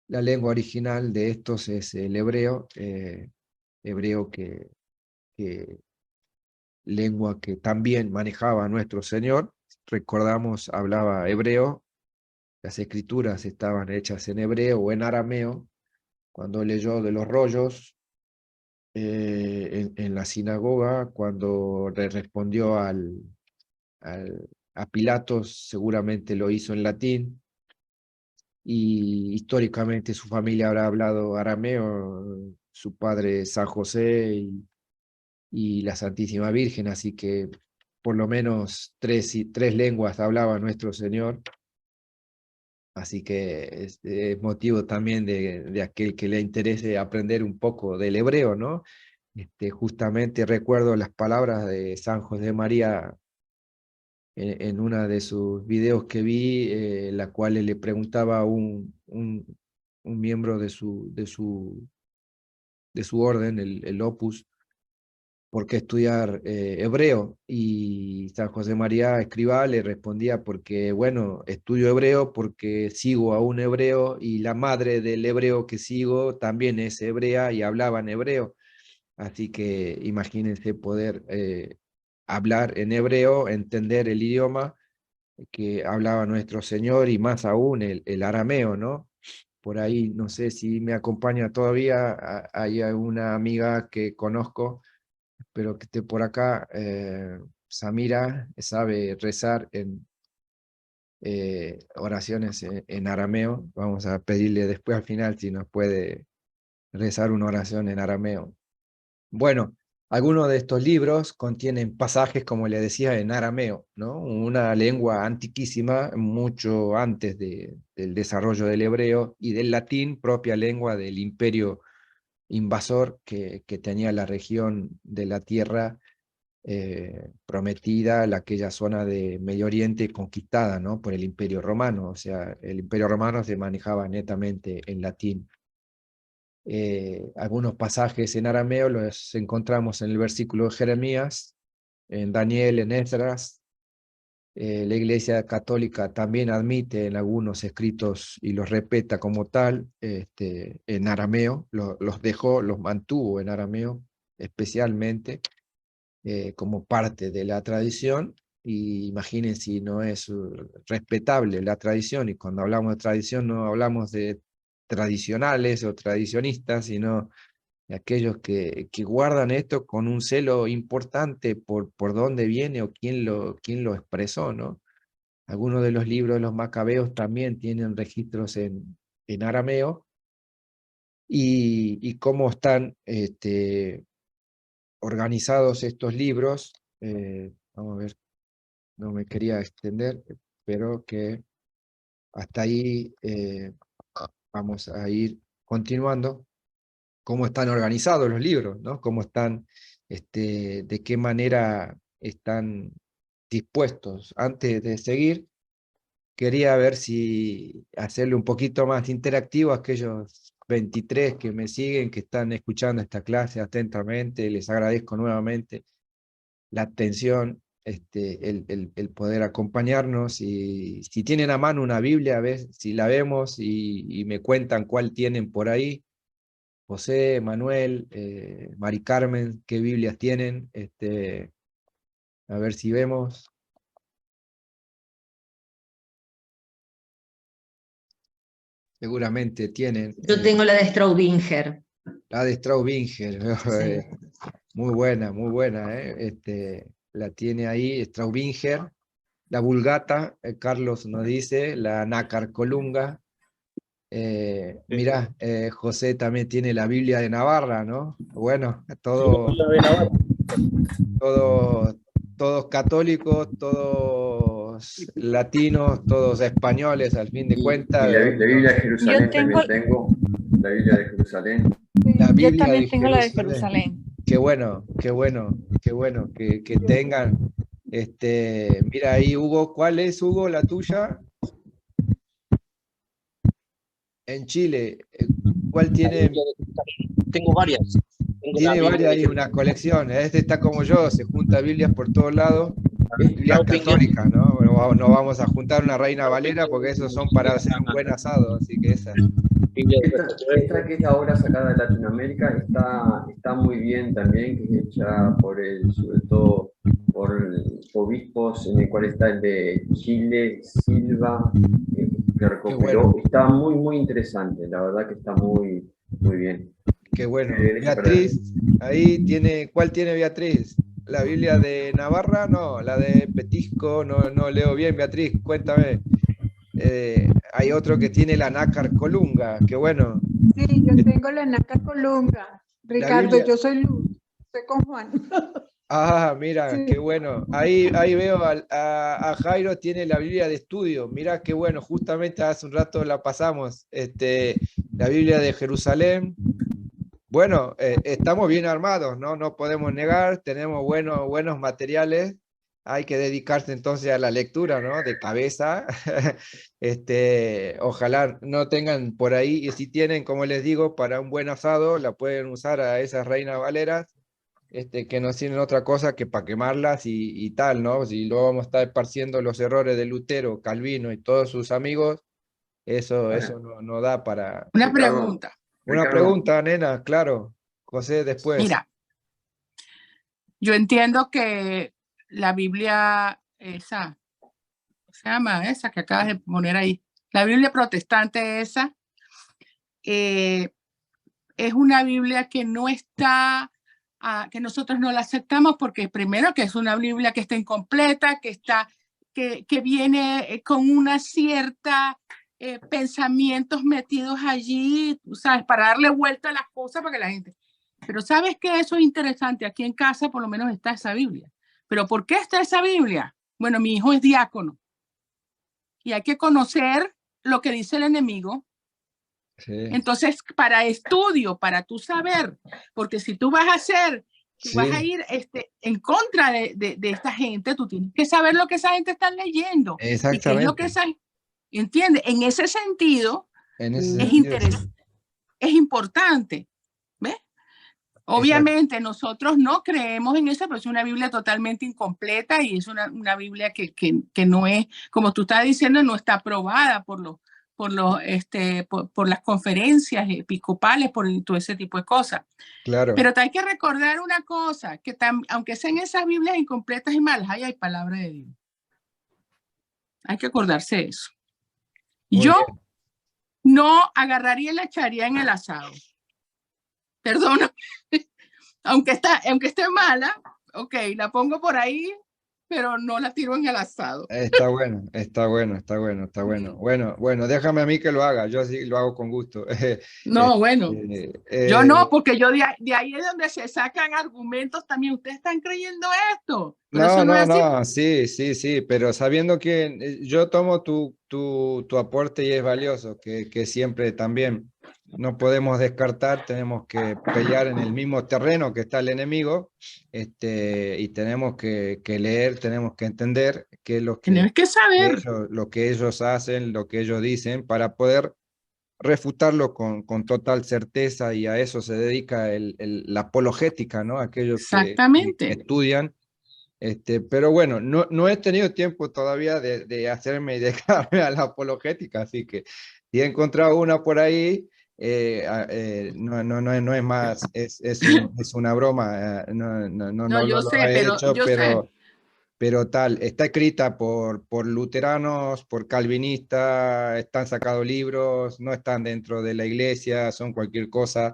La lengua original de estos es el hebreo, hebreo que lengua que también manejaba nuestro Señor. Recordamos, hablaba hebreo, las escrituras estaban hechas en hebreo o en arameo. Cuando leyó de los rollos en la sinagoga, cuando le respondió a Pilatos, seguramente lo hizo en latín, y históricamente su familia habrá hablado arameo, su padre San José y la Santísima Virgen, así que por lo menos tres lenguas hablaba nuestro Señor, así que es motivo también de aquel que le interese aprender un poco del hebreo, ¿no? Justamente recuerdo las palabras de San José María en una de sus videos que vi, la cual le preguntaba a un miembro de su orden, el Opus, por qué estudiar hebreo. Y San José María Escrivá le respondía, porque, bueno, estudio hebreo porque sigo a un hebreo y la madre del hebreo que sigo también es hebrea y hablaba en hebreo. Así que imagínense poder hablar en hebreo, entender el idioma que hablaba nuestro Señor y más aún el arameo, ¿no? Por ahí, no sé si me acompaña todavía, hay una amiga que conozco, pero que esté por acá, Samira, sabe rezar en oraciones en arameo. Vamos a pedirle después al final si nos puede rezar una oración en arameo. Bueno, algunos de estos libros contienen pasajes, como le decía, en arameo, ¿no? Una lengua antiquísima, mucho antes del desarrollo del hebreo y del latín, propia lengua del imperio invasor que tenía la región de la tierra prometida, aquella zona de Medio Oriente conquistada, ¿no? Por el imperio romano. O sea, el imperio romano se manejaba netamente en latín. Algunos pasajes en arameo los encontramos en el versículo de Jeremías, en Daniel, en Esdras. La Iglesia Católica también admite en algunos escritos y los respeta como tal en arameo, los dejó, los mantuvo en arameo especialmente como parte de la tradición. Y imaginen si no es respetable la tradición, y cuando hablamos de tradición no hablamos de tradicionales o tradicionistas, sino de aquellos que guardan esto con un celo importante por dónde viene o quién lo expresó, ¿no? Algunos de los libros de los macabeos también tienen registros en arameo, y cómo están organizados estos libros. Vamos a ver, no me quería extender, pero que hasta ahí vamos a ir continuando. Cómo están organizados los libros, ¿no? Cómo están, de qué manera están dispuestos. Antes de seguir, quería ver si hacerle un poquito más interactivo a aquellos 23 que me siguen, que están escuchando esta clase atentamente. Les agradezco nuevamente la atención, el poder acompañarnos, y si tienen a mano una Biblia, a ver si la vemos y me cuentan cuál tienen por ahí. José, Manuel, Mari Carmen, qué Biblias tienen, a ver si vemos. Seguramente tienen Yo tengo la de Straubinger. la de Straubinger, Sí. muy buena, la tiene ahí Straubinger. La Vulgata, Carlos nos dice, la Nácar Colunga. Mirá, José también tiene la Biblia de Navarra, ¿no? Bueno, Sí, la de Navarra. todo todos católicos, todos latinos, todos españoles, al fin de Y cuentas. la Biblia de Jerusalén tengo- también tengo. La Biblia de Jerusalén. La Yo Biblia también de tengo la de Jerusalén. Jerusalén. Qué bueno, qué bueno, qué bueno que tengan. Mira ahí, Hugo, ¿cuál es, Hugo, la tuya? En Chile, ¿cuál tiene? Tengo varias. Tengo la Tiene Biblia varias de ahí, una colección. Este está como yo, se junta Biblias por todos lados. Biblias Jerusalén. católicas, ¿no? No vamos a juntar una Reina Valera porque esos son para hacer un buen asado, así que esa. Biblia de Esta que es ahora sacada de Latinoamérica está muy bien también, que es hecha sobre todo por obispos, en el cual está el de Chile, Silva, que recuperó. bueno. Está muy, muy interesante, la verdad que está muy, muy bien. Qué bueno. Derecho para- Beatriz, ahí tiene, ¿cuál tiene Beatriz? ¿La Biblia de Navarra? No, la de Petisco, no leo bien, Beatriz, cuéntame. Hay otro que tiene la Nácar Colunga, qué bueno. Sí, yo tengo la Nácar Colunga. Ricardo, Biblia. yo soy Luz, estoy con Juan. Ah, mira, Sí. qué bueno. Ahí veo a Jairo tiene la Biblia de estudio. Mira, qué bueno. Justamente hace un rato la pasamos. La Biblia de Jerusalén. Bueno, estamos bien armados, ¿no? No podemos negar. Tenemos buenos materiales. Hay que dedicarse entonces a la lectura, ¿no? De cabeza. Ojalá no tengan por ahí. Y si tienen, como les digo, para un buen asado, la pueden usar a esas Reinas Valeras. Que no tienen otra cosa que para quemarlas y tal, ¿no? Si luego vamos a estar esparciendo los errores de Lutero, Calvino y todos sus amigos, eso no da para... Una Ricardo, pregunta. Una Ricardo. pregunta, nena, claro. José, después. Mira, yo entiendo que la Biblia, esa, ¿cómo se llama? Esa que acabas de poner ahí, la Biblia protestante esa, es una Biblia que no está, que nosotros no la aceptamos porque primero que es una Biblia que está incompleta, que viene con una cierta pensamientos metidos allí, ¿sabes? Para darle vuelta a las cosas para que la gente... Pero ¿sabes qué? Eso es interesante. Aquí en casa por lo menos está esa Biblia. ¿Pero por qué está esa Biblia? Bueno, mi hijo es diácono y hay que conocer lo que dice el enemigo. Sí. Entonces, para estudio, para tú saber, porque si tú vas a hacer, tú vas a ir en contra de esta gente, tú tienes que saber lo que esa gente está leyendo. Exactamente. Y qué es lo que esa, ¿entiendes? En ese sentido, es importante, ¿ves? Obviamente nosotros no creemos en eso, pero es una Biblia totalmente incompleta y es una Biblia que no es, como tú estás diciendo, no está aprobada por las conferencias episcopales, por todo ese tipo de cosas. Claro. Pero hay que recordar una cosa, que aunque sean esas Biblias incompletas y malas, ahí hay palabra de Dios. Hay que acordarse de eso. Muy Yo bien. no agarraría y la echaría en el asado. Perdona. aunque esté mala, ok, la pongo por ahí, pero no la tiro en el asado. Está bueno. Bueno, déjame a mí que lo haga, yo sí lo hago con gusto. No, bueno, yo no, porque yo de ahí es donde se sacan argumentos también. ¿Ustedes están creyendo esto? Pero eso no es así. Sí, pero sabiendo que yo tomo tu aporte y es valioso, que siempre también no podemos descartar, tenemos que pelear en el mismo terreno que está el enemigo, y tenemos que leer, tenemos que entender qué es Tienes que saber. lo que ellos hacen, lo que ellos dicen, para poder refutarlo con total certeza, y a eso se dedica la apologética, ¿no? Aquellos que estudian. Pero bueno, no he tenido tiempo todavía de hacerme y dedicarme a la apologética, así que si he encontrado una por ahí, no es más, es una broma, no yo lo sé, he pero hecho, yo sé. pero tal, está escrita por luteranos, por calvinistas, están sacados libros, no están dentro de la iglesia, son cualquier cosa,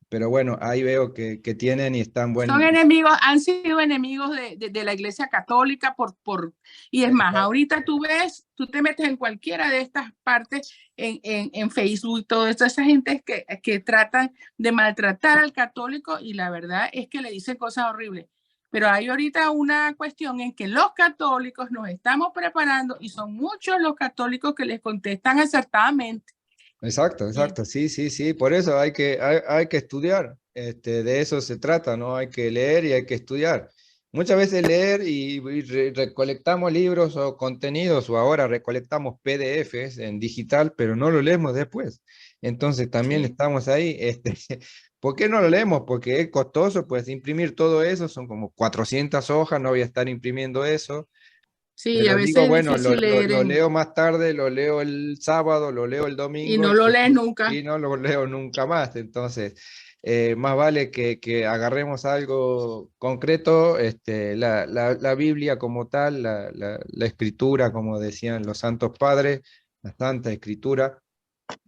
pero bueno, ahí veo que tienen y están buenos. Son enemigos, han sido enemigos de la Iglesia Católica y es más, ahorita tú te metes en cualquiera de estas partes en Facebook, toda esa gente que tratan de maltratar al católico y la verdad es que le dicen cosas horribles. Pero hay ahorita una cuestión en que los católicos nos estamos preparando y son muchos los católicos que les contestan acertadamente. Exacto, exacto, sí, sí, sí, por eso hay que estudiar, de eso se trata, ¿no? Hay que leer y hay que estudiar. Muchas veces leer y recolectamos libros o contenidos, o ahora recolectamos PDFs en digital, pero no lo leemos después. Entonces también Sí. estamos ahí, ¿por qué no lo leemos? Porque es costoso, pues imprimir todo eso, son como 400 hojas, no voy a estar imprimiendo eso. Sí, a Pero veces digo, es bueno, difícil leer lo leo más tarde, lo leo el sábado, lo leo el y domingo no lo lees nunca. y no lo leo nunca más. Entonces, más vale que agarremos algo concreto, la Biblia como tal, la escritura, como decían los santos padres, la Santa Escritura,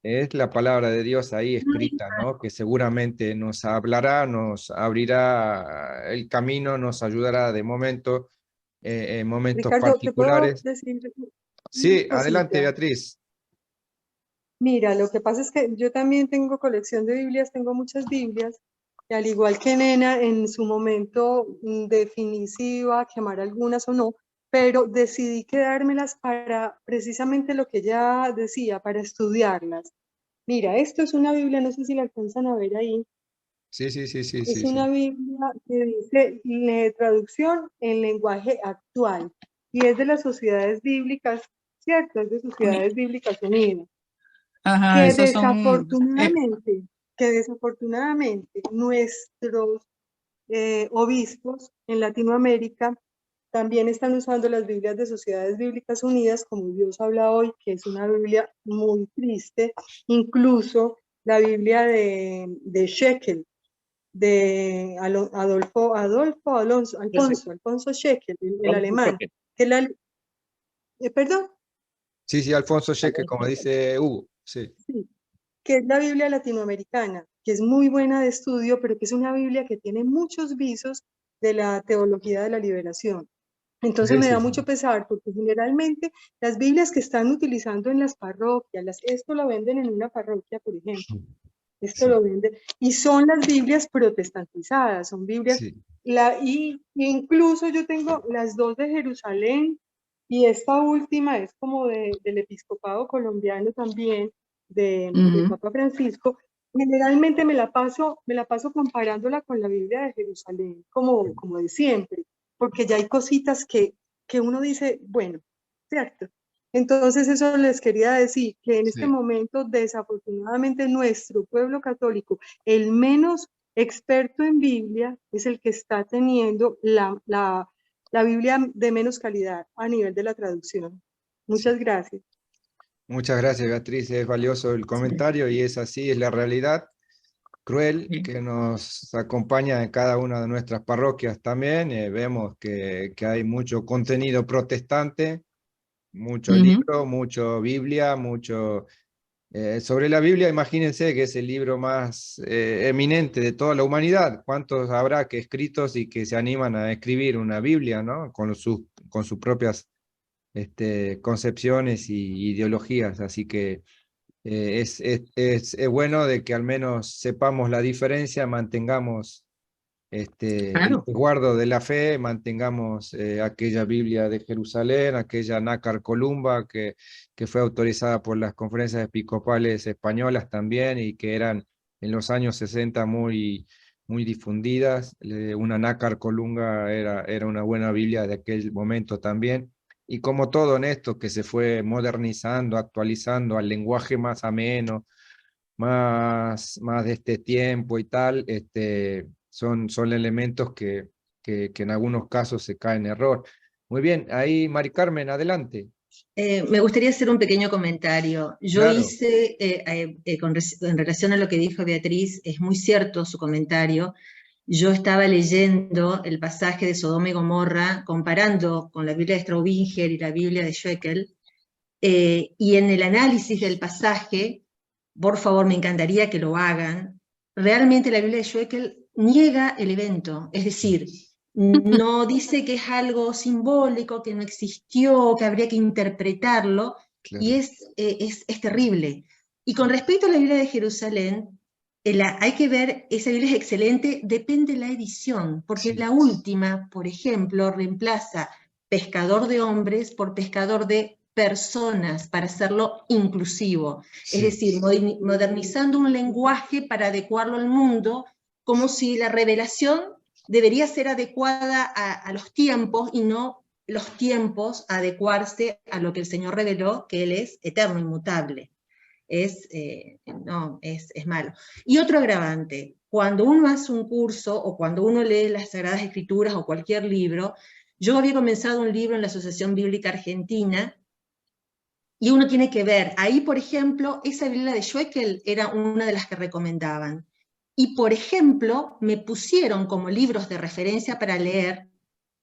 es la palabra de Dios ahí escrita, ¿no? Que seguramente nos hablará, nos abrirá el camino, nos ayudará de momento en momentos Ricardo, ¿te puedo particulares. decir una Sí, adelante, cosita? Beatriz. Mira, lo que pasa es que yo también tengo colección de Biblias, tengo muchas Biblias, y al igual que Nena, en su momento definí si iba a quemar algunas o no, pero decidí quedármelas para precisamente lo que ella decía, para estudiarlas. Mira, esto es una Biblia, no sé si la alcanzan a ver ahí. Sí, sí, sí, sí, Es sí, sí. una Biblia que dice traducción en lenguaje actual y es de las sociedades bíblicas, ¿cierto? Es de Sociedades Bíblicas Unidas, Ajá, que esos son... desafortunadamente nuestros obispos en Latinoamérica también están usando las Biblias de Sociedades Bíblicas Unidas, como Dios habla hoy, que es una Biblia muy triste, incluso la Biblia de Shekel, de Alfonso Shekel, el alemán, que perdón, Sí, sí, Alfonso Cheque, como dice Hugo. Sí, sí, que es la Biblia latinoamericana, que es muy buena de estudio, pero que es una Biblia que tiene muchos visos de la teología de la liberación. Entonces sí, me sí, da sí. mucho pesar porque generalmente las Biblias que están utilizando en las parroquias, esto lo venden en una parroquia, por ejemplo, esto Sí, lo venden, y son las Biblias protestantizadas, son Biblias, sí. y incluso yo tengo las dos de Jerusalén, y esta última es como del episcopado colombiano también, del Papa Francisco. Generalmente me la paso comparándola con la Biblia de Jerusalén, como de siempre, porque ya hay cositas que uno dice, bueno, ¿cierto? Entonces eso les quería decir, que en este Sí. momento desafortunadamente nuestro pueblo católico, el menos experto en Biblia, es el que está teniendo la Biblia de menos calidad a nivel de la traducción. Sí. Muchas gracias. Muchas gracias, Beatriz. Es valioso el comentario y es así, es la realidad cruel que nos acompaña en cada una de nuestras parroquias también. Vemos que hay mucho contenido protestante, mucho libro, mucho Biblia, mucho... sobre la Biblia, imagínense que es el libro más eminente de toda la humanidad. ¿Cuántos habrá que escritos y que se animan a escribir una Biblia, ¿no? Con sus propias concepciones y ideologías? Así que es bueno de que al menos sepamos la diferencia, mantengamos el Claro. resguardo de la fe, mantengamos aquella Biblia de Jerusalén, aquella Nácar Columba que fue autorizada por las conferencias episcopales españolas también y que eran en los años 60 muy difundidas. Una Nácar Columba era una buena Biblia de aquel momento también. Y como todo en esto que se fue modernizando, actualizando al lenguaje más ameno, más de este tiempo y tal, son elementos que en algunos casos se caen en error. Muy bien, ahí Mari Carmen, adelante. Me gustaría hacer un pequeño comentario. Yo Claro, hice, en relación a lo que dijo Beatriz, es muy cierto su comentario. Yo estaba leyendo el pasaje de Sodoma y Gomorra, comparando con la Biblia de Straubinger y la Biblia de Schwekel, y en el análisis del pasaje, por favor, me encantaría que lo hagan, realmente la Biblia de Schwekel niega el evento, es decir, no dice que es algo simbólico, que no existió, que habría que interpretarlo, y claro. es terrible. Y con respecto a la Biblia de Jerusalén, hay que ver, esa Biblia es excelente, depende de la edición, porque Sí. la última, por ejemplo, reemplaza pescador de hombres por pescador de personas, para hacerlo inclusivo. Sí. Es decir, modernizando un lenguaje para adecuarlo al mundo, como si la revelación debería ser adecuada a los tiempos y no los tiempos adecuarse a lo que el Señor reveló, que Él es eterno, inmutable. No, es malo. Y otro agravante, cuando uno hace un curso o cuando uno lee las Sagradas Escrituras o cualquier libro, yo había comenzado un libro en la Asociación Bíblica Argentina y uno tiene que ver, ahí por ejemplo, esa Biblia de Schweckel era una de las que recomendaban. Y por ejemplo, me pusieron como libros de referencia para leer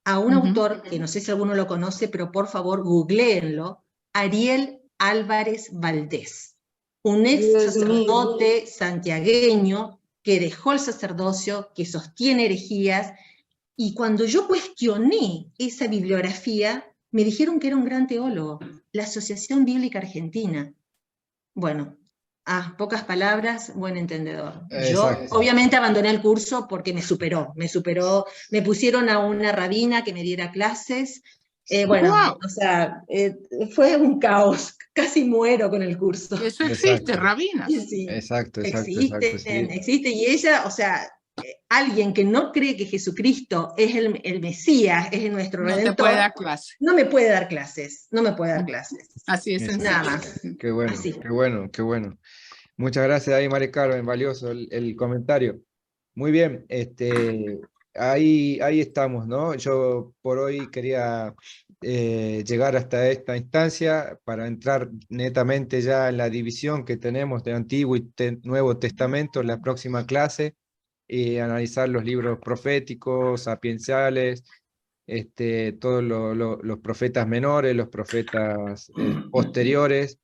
a un autor, que no sé si alguno lo conoce, pero por favor googleenlo, Ariel Álvarez Valdés, un ex Dios mío. sacerdote santiagueño que dejó el sacerdocio, que sostiene herejías, y cuando yo cuestioné esa bibliografía, me dijeron que era un gran teólogo, la Asociación Bíblica Argentina. Bueno, pocas palabras, buen entendedor. Yo Exacto. obviamente abandoné el curso porque me superó, me pusieron a una rabina que me diera clases. Bueno, ¡Wow! o sea, fue un caos, casi muero con el curso. Eso existe, Exacto. rabinas. Sí, Exacto, sí. existe, y ella, o sea, alguien que no cree que Jesucristo es el Mesías, es nuestro No te Redentor, puede dar clase. no me puede dar clases, no me puede dar clases. Así es sencillo. Nada más. Qué bueno, Así. qué bueno, qué bueno. Muchas gracias ahí, Mari Carmen, valioso el comentario. Muy bien, ahí estamos, ¿no? Yo por hoy quería llegar hasta esta instancia para entrar netamente ya en la división que tenemos de Antiguo y Nuevo Testamento en la próxima clase, y analizar los libros proféticos, sapienciales, todos los profetas menores, los profetas posteriores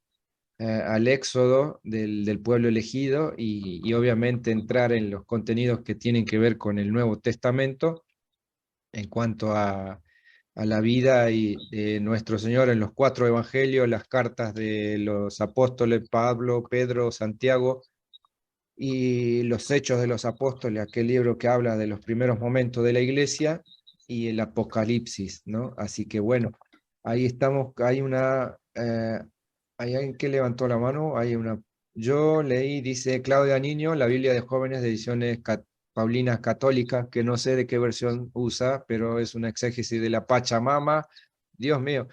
al éxodo del pueblo elegido, y obviamente entrar en los contenidos que tienen que ver con el Nuevo Testamento en cuanto a la vida de nuestro Señor en los 4 evangelios, las cartas de los apóstoles Pablo, Pedro, Santiago, y los Hechos de los Apóstoles, aquel libro que habla de los primeros momentos de la iglesia, y el Apocalipsis, ¿no? Así que bueno, ahí estamos. ¿Hay alguien que levantó la mano? Yo leí, dice Claudia Niño, la Biblia de Jóvenes de Ediciones Paulinas Católicas, que no sé de qué versión usa, pero es una exégesis de la Pachamama. Dios mío.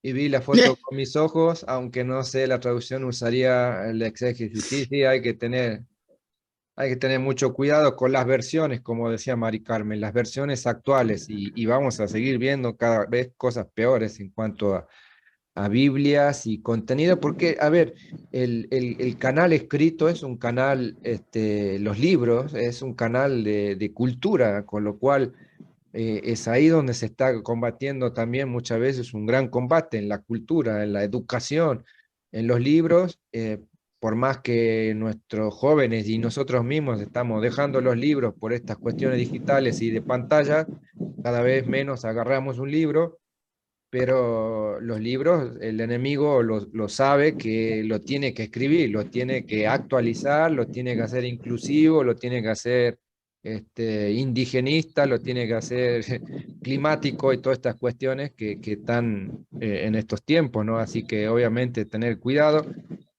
Y vi la foto con mis ojos, aunque no sé la traducción, usaría la exégesis. Sí, hay que tener mucho cuidado con las versiones, como decía Mari Carmen, las versiones actuales, y vamos a seguir viendo cada vez cosas peores en cuanto a Biblias y contenido, porque, a ver, el canal escrito es un canal, los libros es un canal de cultura, con lo cual es ahí donde se está combatiendo también muchas veces un gran combate en la cultura, en la educación, en los libros. Por más que nuestros jóvenes y nosotros mismos estamos dejando los libros por estas cuestiones digitales y de pantalla, cada vez menos agarramos un libro, pero los libros, el enemigo lo sabe, que lo tiene que escribir, lo tiene que actualizar, lo tiene que hacer inclusivo, lo tiene que hacer indigenista, lo tiene que hacer climático, y todas estas cuestiones que están en estos tiempos, ¿no? Así que obviamente tener cuidado.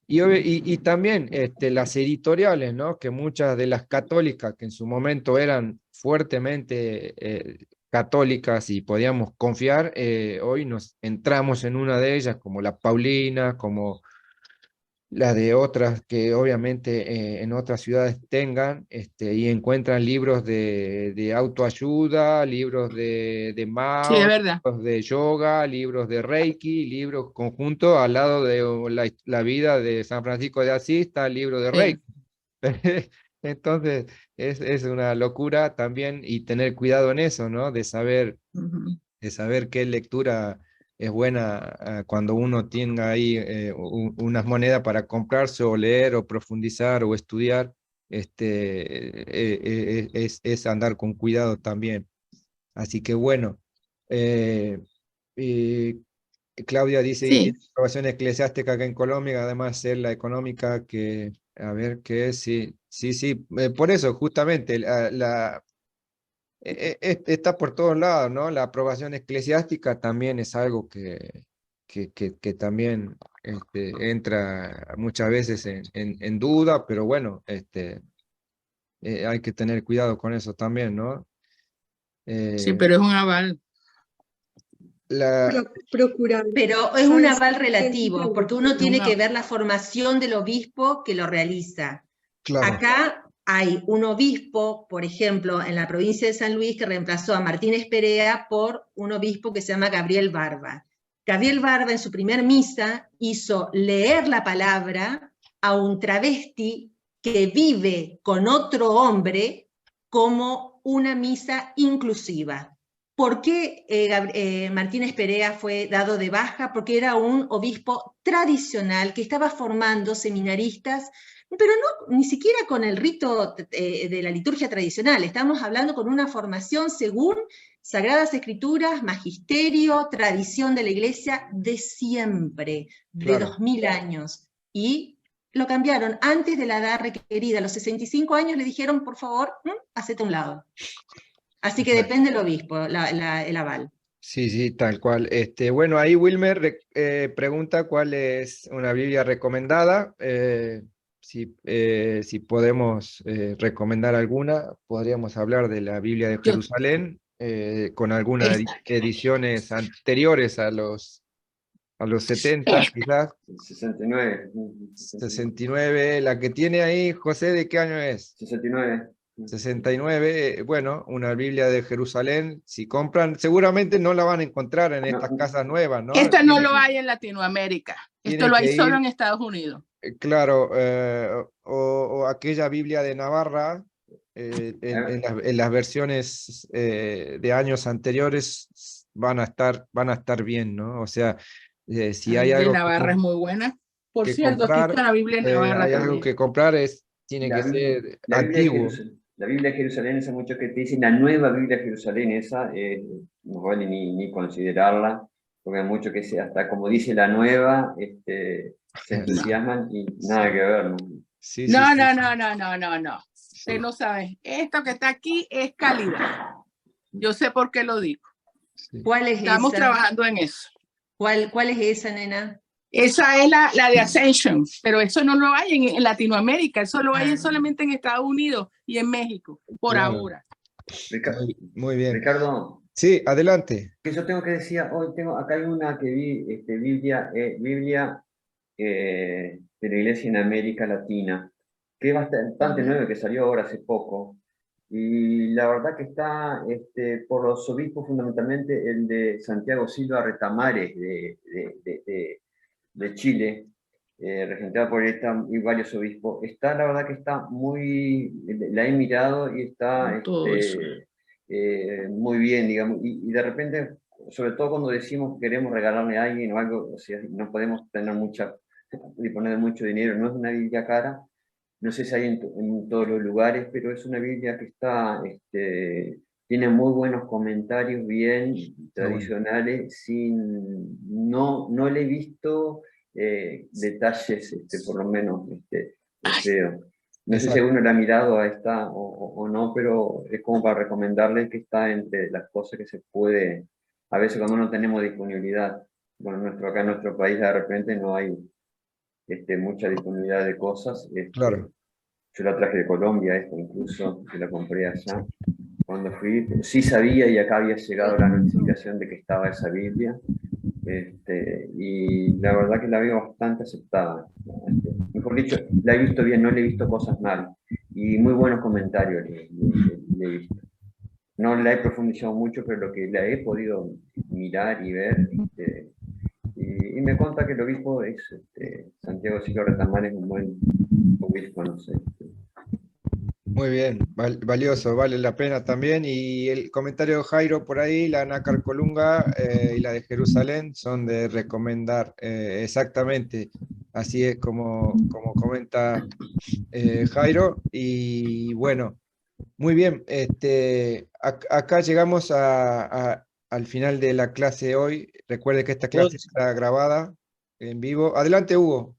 Y también las editoriales, ¿no? Que muchas de las católicas, que en su momento eran fuertemente católicas y podíamos confiar, hoy nos entramos en una de ellas, como la Paulina, como la de otras que obviamente en otras ciudades tengan, y encuentran libros de autoayuda, libros de Sí, es Mao, verdad. libros de yoga, libros de Reiki, libros conjuntos al lado de la vida de San Francisco de Asís, está el libro de Sí. Reiki. Entonces, es una locura también, y tener cuidado en eso, ¿no? De saber qué lectura es buena cuando uno tenga ahí unas monedas para comprarse o leer o profundizar o estudiar. Es andar con cuidado también. Así que bueno, eh, eh, Claudia dice que Sí. tiene aprobación eclesiástica acá en Colombia, además de ser la económica, que A ver qué es, sí, por eso justamente está por todos lados, ¿no? La aprobación eclesiástica también es algo que también entra muchas veces en duda, pero bueno, hay que tener cuidado con eso también, ¿no? Sí, pero es un aval. Procurar. Pero es un ¿Sabes aval qué, relativo, Gisela? porque uno Es tiene un que aval. ver la formación del obispo que lo realiza. Claro, Acá hay un obispo, por ejemplo, en la provincia de San Luis, que reemplazó a Martínez Perea por un obispo que se llama Gabriel Barba. Gabriel Barba en su primer misa hizo leer la palabra a un travesti que vive con otro hombre como una misa inclusiva. ¿Por qué Martínez Perea fue dado de baja? Porque era un obispo tradicional que estaba formando seminaristas, pero no ni siquiera con el rito de la liturgia tradicional. Estamos hablando con una formación según Sagradas Escrituras, magisterio, tradición de la Iglesia de siempre, de claro. 2000 años. Y lo cambiaron antes de la edad requerida. A los 65 años le dijeron, por favor, hacete a un lado. Así que Bueno. depende del obispo, el aval. Sí, tal cual. Bueno, ahí Wilmer pregunta cuál es una Biblia recomendada. Si podemos recomendar alguna, podríamos hablar de la Biblia de Yo- Jerusalén, con algunas esta- ediciones anteriores a los 70, esta. quizás. 69. 69. La que tiene ahí, José, ¿de qué año es? 69. 69, bueno, una Biblia de Jerusalén, si compran, seguramente no la van a encontrar en estas No, casas nuevas, ¿no? Esto no lo hay en Latinoamérica. Esto Tienen lo hay que solo ir, en Estados Unidos. claro, o aquella Biblia de Navarra, en las versiones de años anteriores van a estar bien, ¿no? O sea, si La hay Biblia de algo Navarra es muy buena. Por que cierto, aquí comprar, está la Biblia de Navarra hay algo también. que comprar, tiene que ser La Biblia de antiguo. Jerusalén, la Biblia de Jerusalén, esa mucho que te dicen, la nueva Biblia de Jerusalén, esa no vale ni considerarla, porque hay mucho que hasta como dice la nueva, se entusiasman y nada que ver, ¿no? Sí, No. sí. Usted no sabe. Esto que está aquí es calidad. Yo sé por qué lo digo. Sí. ¿Cuál es Estamos esa? trabajando en eso. ¿Cuál es esa, nena? Esa es la de Ascension, pero eso no lo hay en Latinoamérica, eso lo hay solamente en Estados Unidos y en México, por Claro. ahora. Muy bien. Ricardo, Sí, adelante. que yo tengo que decir, hoy acá hay una que vi, Biblia de la Iglesia en América Latina, que es bastante nueva, que salió ahora hace poco. Y la verdad que está por los obispos, fundamentalmente el de Santiago Silva Retamares de Chile, regentada por él y varios obispos. Está, la verdad que está muy, la he mirado y está Todo eso. muy bien, digamos, y de repente, sobre todo cuando decimos que queremos regalarle a alguien o algo, o sea, no podemos tener disponer de mucho dinero, no es una Biblia cara, no sé si hay en todos los lugares, pero es una Biblia que está, tiene muy buenos comentarios, bien tradicionales, no le he visto detalles, por lo menos, creo. No sé si alguno le ha mirado a esta o no, pero es como para recomendarle que está entre las cosas que se puede, a veces cuando no tenemos disponibilidad. Bueno, acá en nuestro país de repente no hay mucha disponibilidad de cosas. Claro. Yo la traje de Colombia, incluso, que la compré allá. Cuando fui, sí sabía y acá había llegado la notificación de que estaba esa Biblia. Y la verdad que la veo bastante aceptada. Mejor dicho, la he visto bien, no le he visto cosas mal. Y muy buenos comentarios le he visto. No la he profundizado mucho, pero lo que la he podido mirar y ver, y me cuenta que el obispo es Santiago Silva Retamares, es un buen obispo, no sé. Muy bien, valioso, vale la pena también. Y el comentario de Jairo por ahí, la Nácar Colunga y la de Jerusalén son de recomendar, exactamente. Así es como comenta Jairo. Y bueno, muy bien. Acá llegamos al final de la clase de hoy. Recuerde que esta clase está grabada en vivo. Adelante, Hugo.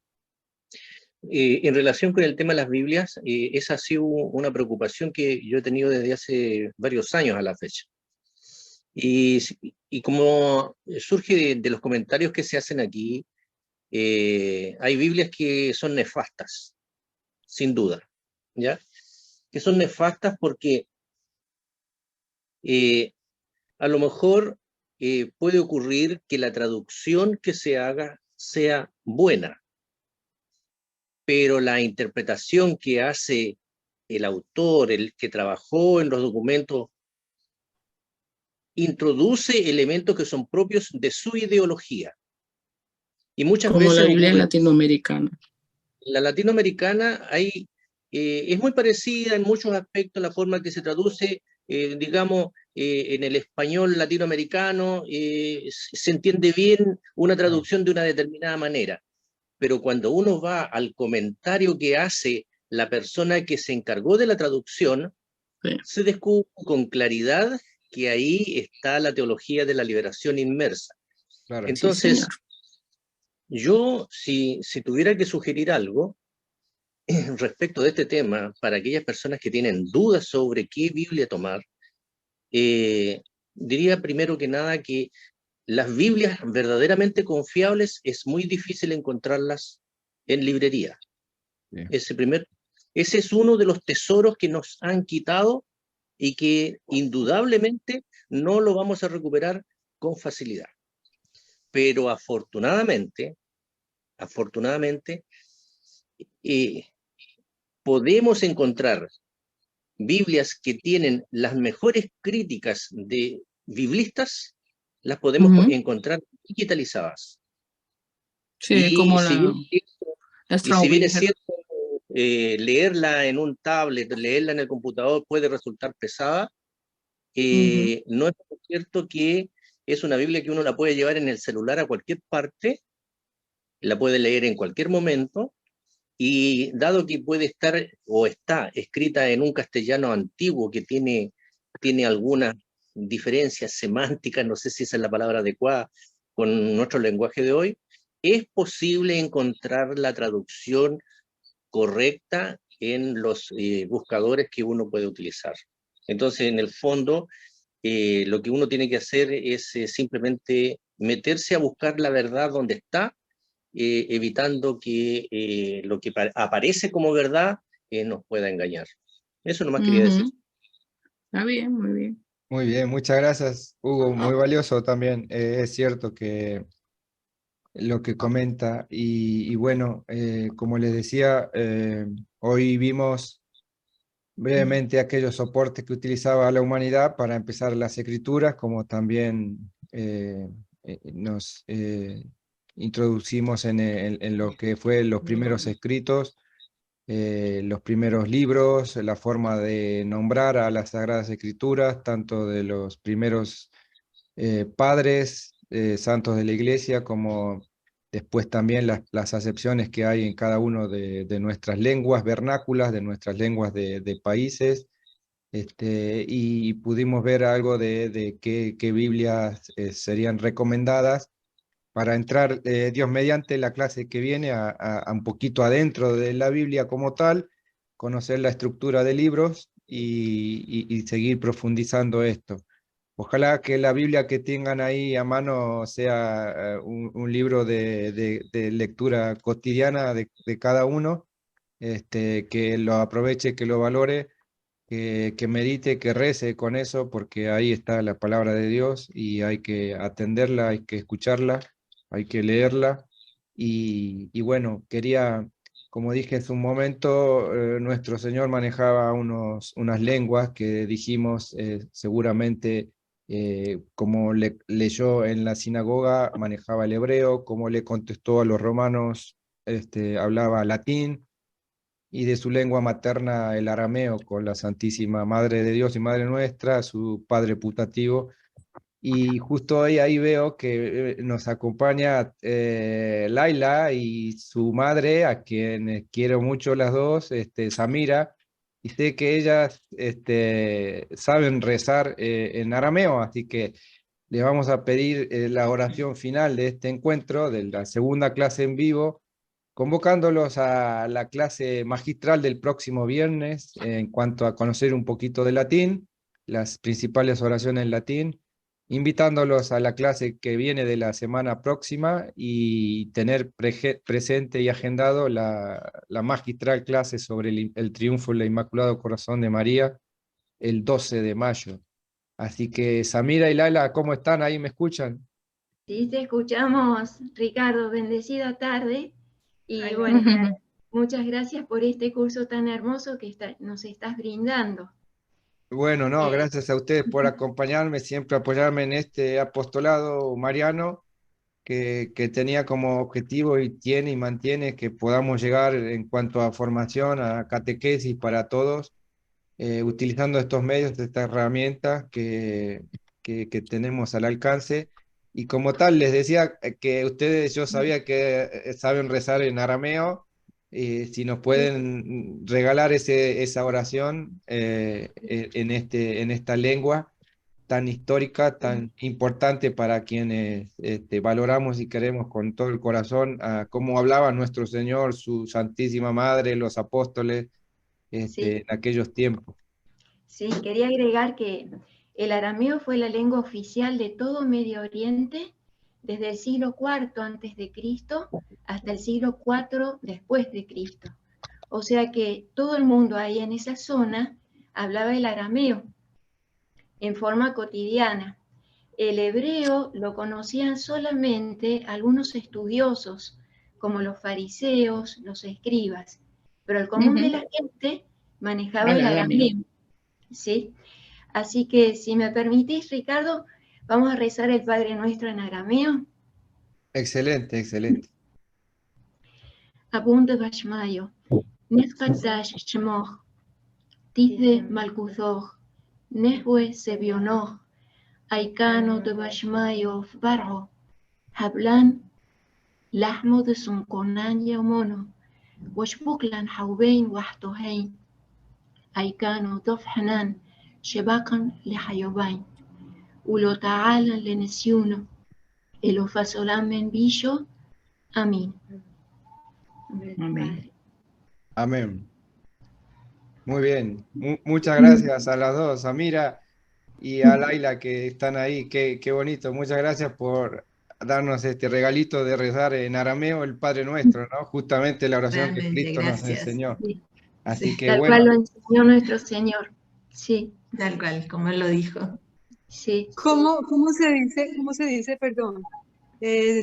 En relación con el tema de las Biblias, esa ha sido una preocupación que yo he tenido desde hace varios años a la fecha. Y como surge de los comentarios que se hacen aquí, hay Biblias que son nefastas, sin duda, ¿ya? Que son nefastas porque a lo mejor puede ocurrir que la traducción que se haga sea buena, pero la interpretación que hace el autor, el que trabajó en los documentos, introduce elementos que son propios de su ideología. Y muchas Como veces la Biblia ocurre, latinoamericana. la latinoamericana es muy parecida en muchos aspectos la forma que se traduce, digamos, en el español latinoamericano, se entiende bien una traducción de una determinada manera. Pero cuando uno va al comentario que hace la persona que se encargó de la traducción, Sí. se descubre con claridad que ahí está la teología de la liberación inmersa. Claro. Entonces, Sí, señor. yo, si tuviera que sugerir algo respecto de este tema, para aquellas personas que tienen dudas sobre qué Biblia tomar, diría primero que nada que las Biblias verdaderamente confiables es muy difícil encontrarlas en librería. Sí. Ese es uno de los tesoros que nos han quitado y que indudablemente no lo vamos a recuperar con facilidad. Pero afortunadamente, podemos encontrar Biblias que tienen las mejores críticas de biblistas, las podemos encontrar digitalizadas. Sí, como Si bien la si bien es Straubinger. cierto, leerla en un tablet, leerla en el computador puede resultar pesada, no es cierto que es una Biblia que uno la puede llevar en el celular a cualquier parte, la puede leer en cualquier momento, y dado que puede estar o está escrita en un castellano antiguo que tiene algunas diferencias semánticas, no sé si esa es la palabra adecuada con nuestro lenguaje de hoy, es posible encontrar la traducción correcta en los buscadores que uno puede utilizar. Entonces, en el fondo, lo que uno tiene que hacer es simplemente meterse a buscar la verdad donde está, evitando que lo que aparece como verdad nos pueda engañar. Eso nomás quería decir. Está bien, muy bien. Muy bien, muchas gracias, Hugo. Muy valioso también. Es cierto que lo que comenta. Y bueno, como les decía, hoy vimos brevemente aquellos soportes que utilizaba la humanidad para empezar las escrituras, como también nos introducimos en lo que fue los primeros escritos, los primeros libros, la forma de nombrar a las Sagradas Escrituras, tanto de los primeros padres santos de la Iglesia, como después también las acepciones que hay en cada uno de nuestras lenguas vernáculas, de nuestras lenguas de países, y pudimos ver algo de qué Biblias serían recomendadas para entrar, Dios mediante, la clase que viene a un poquito adentro de la Biblia como tal, conocer la estructura de libros y seguir profundizando esto. Ojalá que la Biblia que tengan ahí a mano sea un libro de lectura cotidiana de cada uno, que lo aproveche, que lo valore, que medite, que rece con eso, porque ahí está la palabra de Dios y hay que atenderla, hay que escucharla, hay que leerla. Y bueno, como dije hace un momento, nuestro Señor manejaba unas lenguas que dijimos seguramente, como leyó en la sinagoga, manejaba el hebreo, como le contestó a los romanos, hablaba latín, y de su lengua materna el arameo, con la Santísima Madre de Dios y Madre Nuestra, su padre putativo. Y justo ahí veo que nos acompaña Laila y su madre, a quienes quiero mucho las dos, Samira, y sé que ellas saben rezar en arameo, así que le vamos a pedir la oración final de este encuentro, de la segunda clase en vivo, convocándolos a la clase magistral del próximo viernes en cuanto a conocer un poquito de latín, las principales oraciones en latín, invitándolos a la clase que viene de la semana próxima y tener presente y agendado la magistral clase sobre el triunfo del Inmaculado Corazón de María el 12 de mayo. Así que Samira y Laila, ¿cómo están? ¿Ahí me escuchan? Sí, te escuchamos, Ricardo, bendecida tarde. Y Ay, bueno, Ujú. muchas gracias por este curso tan hermoso que nos estás brindando. Bueno, no, Eh, gracias a ustedes por acompañarme, siempre apoyarme en este apostolado mariano que tenía como objetivo y tiene y mantiene que podamos llegar en cuanto a formación, a catequesis para todos, utilizando estos medios, estas herramientas que tenemos al alcance. Y como tal, les decía que ustedes, yo sabía que saben rezar en arameo, si nos pueden regalar esa oración en esta lengua tan histórica, tan importante para quienes valoramos y queremos con todo el corazón, cómo hablaba nuestro Señor, su Santísima Madre, los apóstoles, sí, en aquellos tiempos. sí, quería agregar que el arameo fue la lengua oficial de todo Medio Oriente desde el siglo IV antes de Cristo hasta el siglo IV después de Cristo. O sea que todo el mundo ahí en esa zona hablaba el arameo en forma cotidiana. El hebreo lo conocían solamente algunos estudiosos, como los fariseos, los escribas, pero el común de la gente manejaba el Hablaba arameo. arameo, ¿sí? Así que, si me permitís, Ricardo, vamos a rezar el Padre Nuestro en arameo. Excelente, excelente. Abunde Bashmayo, Neskadash Shemoch, Tizde Malkuzoch, Nehue Sebionoch, Aikano de Bashmayo Barro, Hablan لحمو de sunkonan yamono, washbuklan haubein wahtohein, aikano dof hanan, shebakan lehayobain, ulo ta'alan lenesiuno, elofasolamen billo, amén. Amén. Amén. Muy bien. Muchas gracias a las dos, a Mira y a Laila que están ahí. Qué bonito. Muchas gracias por darnos este regalito de rezar en arameo el Padre Nuestro, ¿no? Justamente la oración que Realmente, Cristo nos gracias. enseñó. Sí, Así Sí, que tal bueno, cual lo enseñó nuestro Señor. Sí, tal cual, como él lo dijo. sí. ¿Cómo se dice, perdón,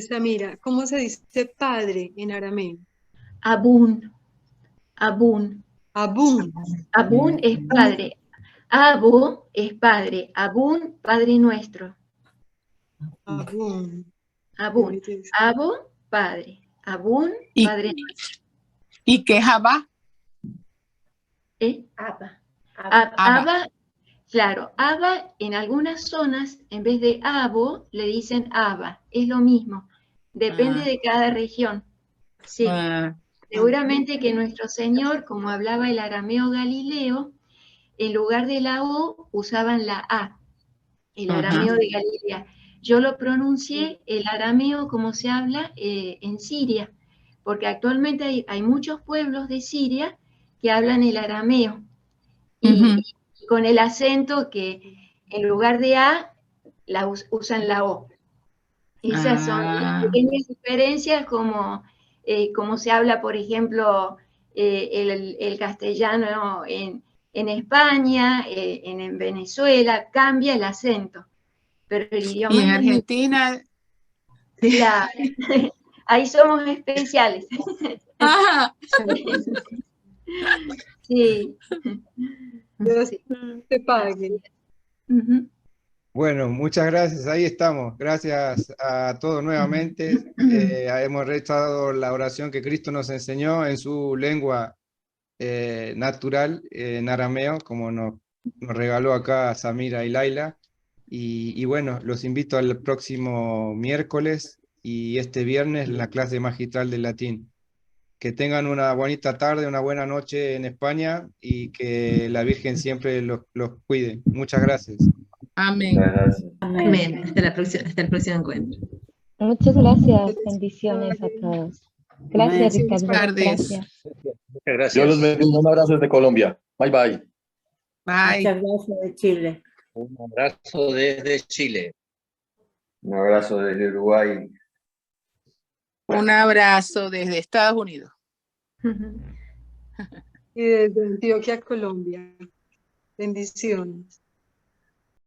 Samira, cómo se dice padre en arameo? Abun, abun. Abun. Abun es padre. Abu es padre. Abun, Padre Nuestro. Abun. Abun. Abu, padre. Abun, Y- Padre Nuestro. ¿Y qué es Abba? Abba. Abba. Abba, claro, Abba en algunas zonas, en vez de Abo, le dicen Abba. Es lo mismo. Depende de cada región. Sí. Seguramente que nuestro Señor, como hablaba el arameo galileo, en lugar de la O usaban la A, el arameo de Galilea. Yo lo pronuncié el arameo como se habla en Siria, porque actualmente hay muchos pueblos de Siria que hablan el arameo y con el acento que en lugar de A usan la O. Esas son pequeñas diferencias como se habla, por ejemplo, el castellano en España, en Venezuela, cambia el acento, pero el idioma Y en es el mismo. Argentina. Claro. Ahí somos especiales. Sí. Dios Sí. te pague. Ujú. bueno, muchas gracias. Ahí estamos. Gracias a todos nuevamente. Hemos rezado la oración que Cristo nos enseñó en su lengua natural, en arameo, como nos regaló acá Samira y Laila. Y bueno, los invito al próximo miércoles y este viernes la clase magistral de latín. Que tengan una bonita tarde, una buena noche en España y que la Virgen siempre los cuide. Muchas gracias. Amén. Muchas gracias. Amén. Hasta el próximo encuentro. Muchas gracias. Bendiciones a todos. Gracias, Sí, Ricardo. Gracias. Muchas gracias. Dios los bendiga. Un abrazo desde Colombia. Bye, bye. Bye. Muchas gracias de Chile. Un abrazo desde Chile. Un abrazo desde Uruguay. Un abrazo desde Estados Unidos. Y desde Antioquia, Colombia. Bendiciones.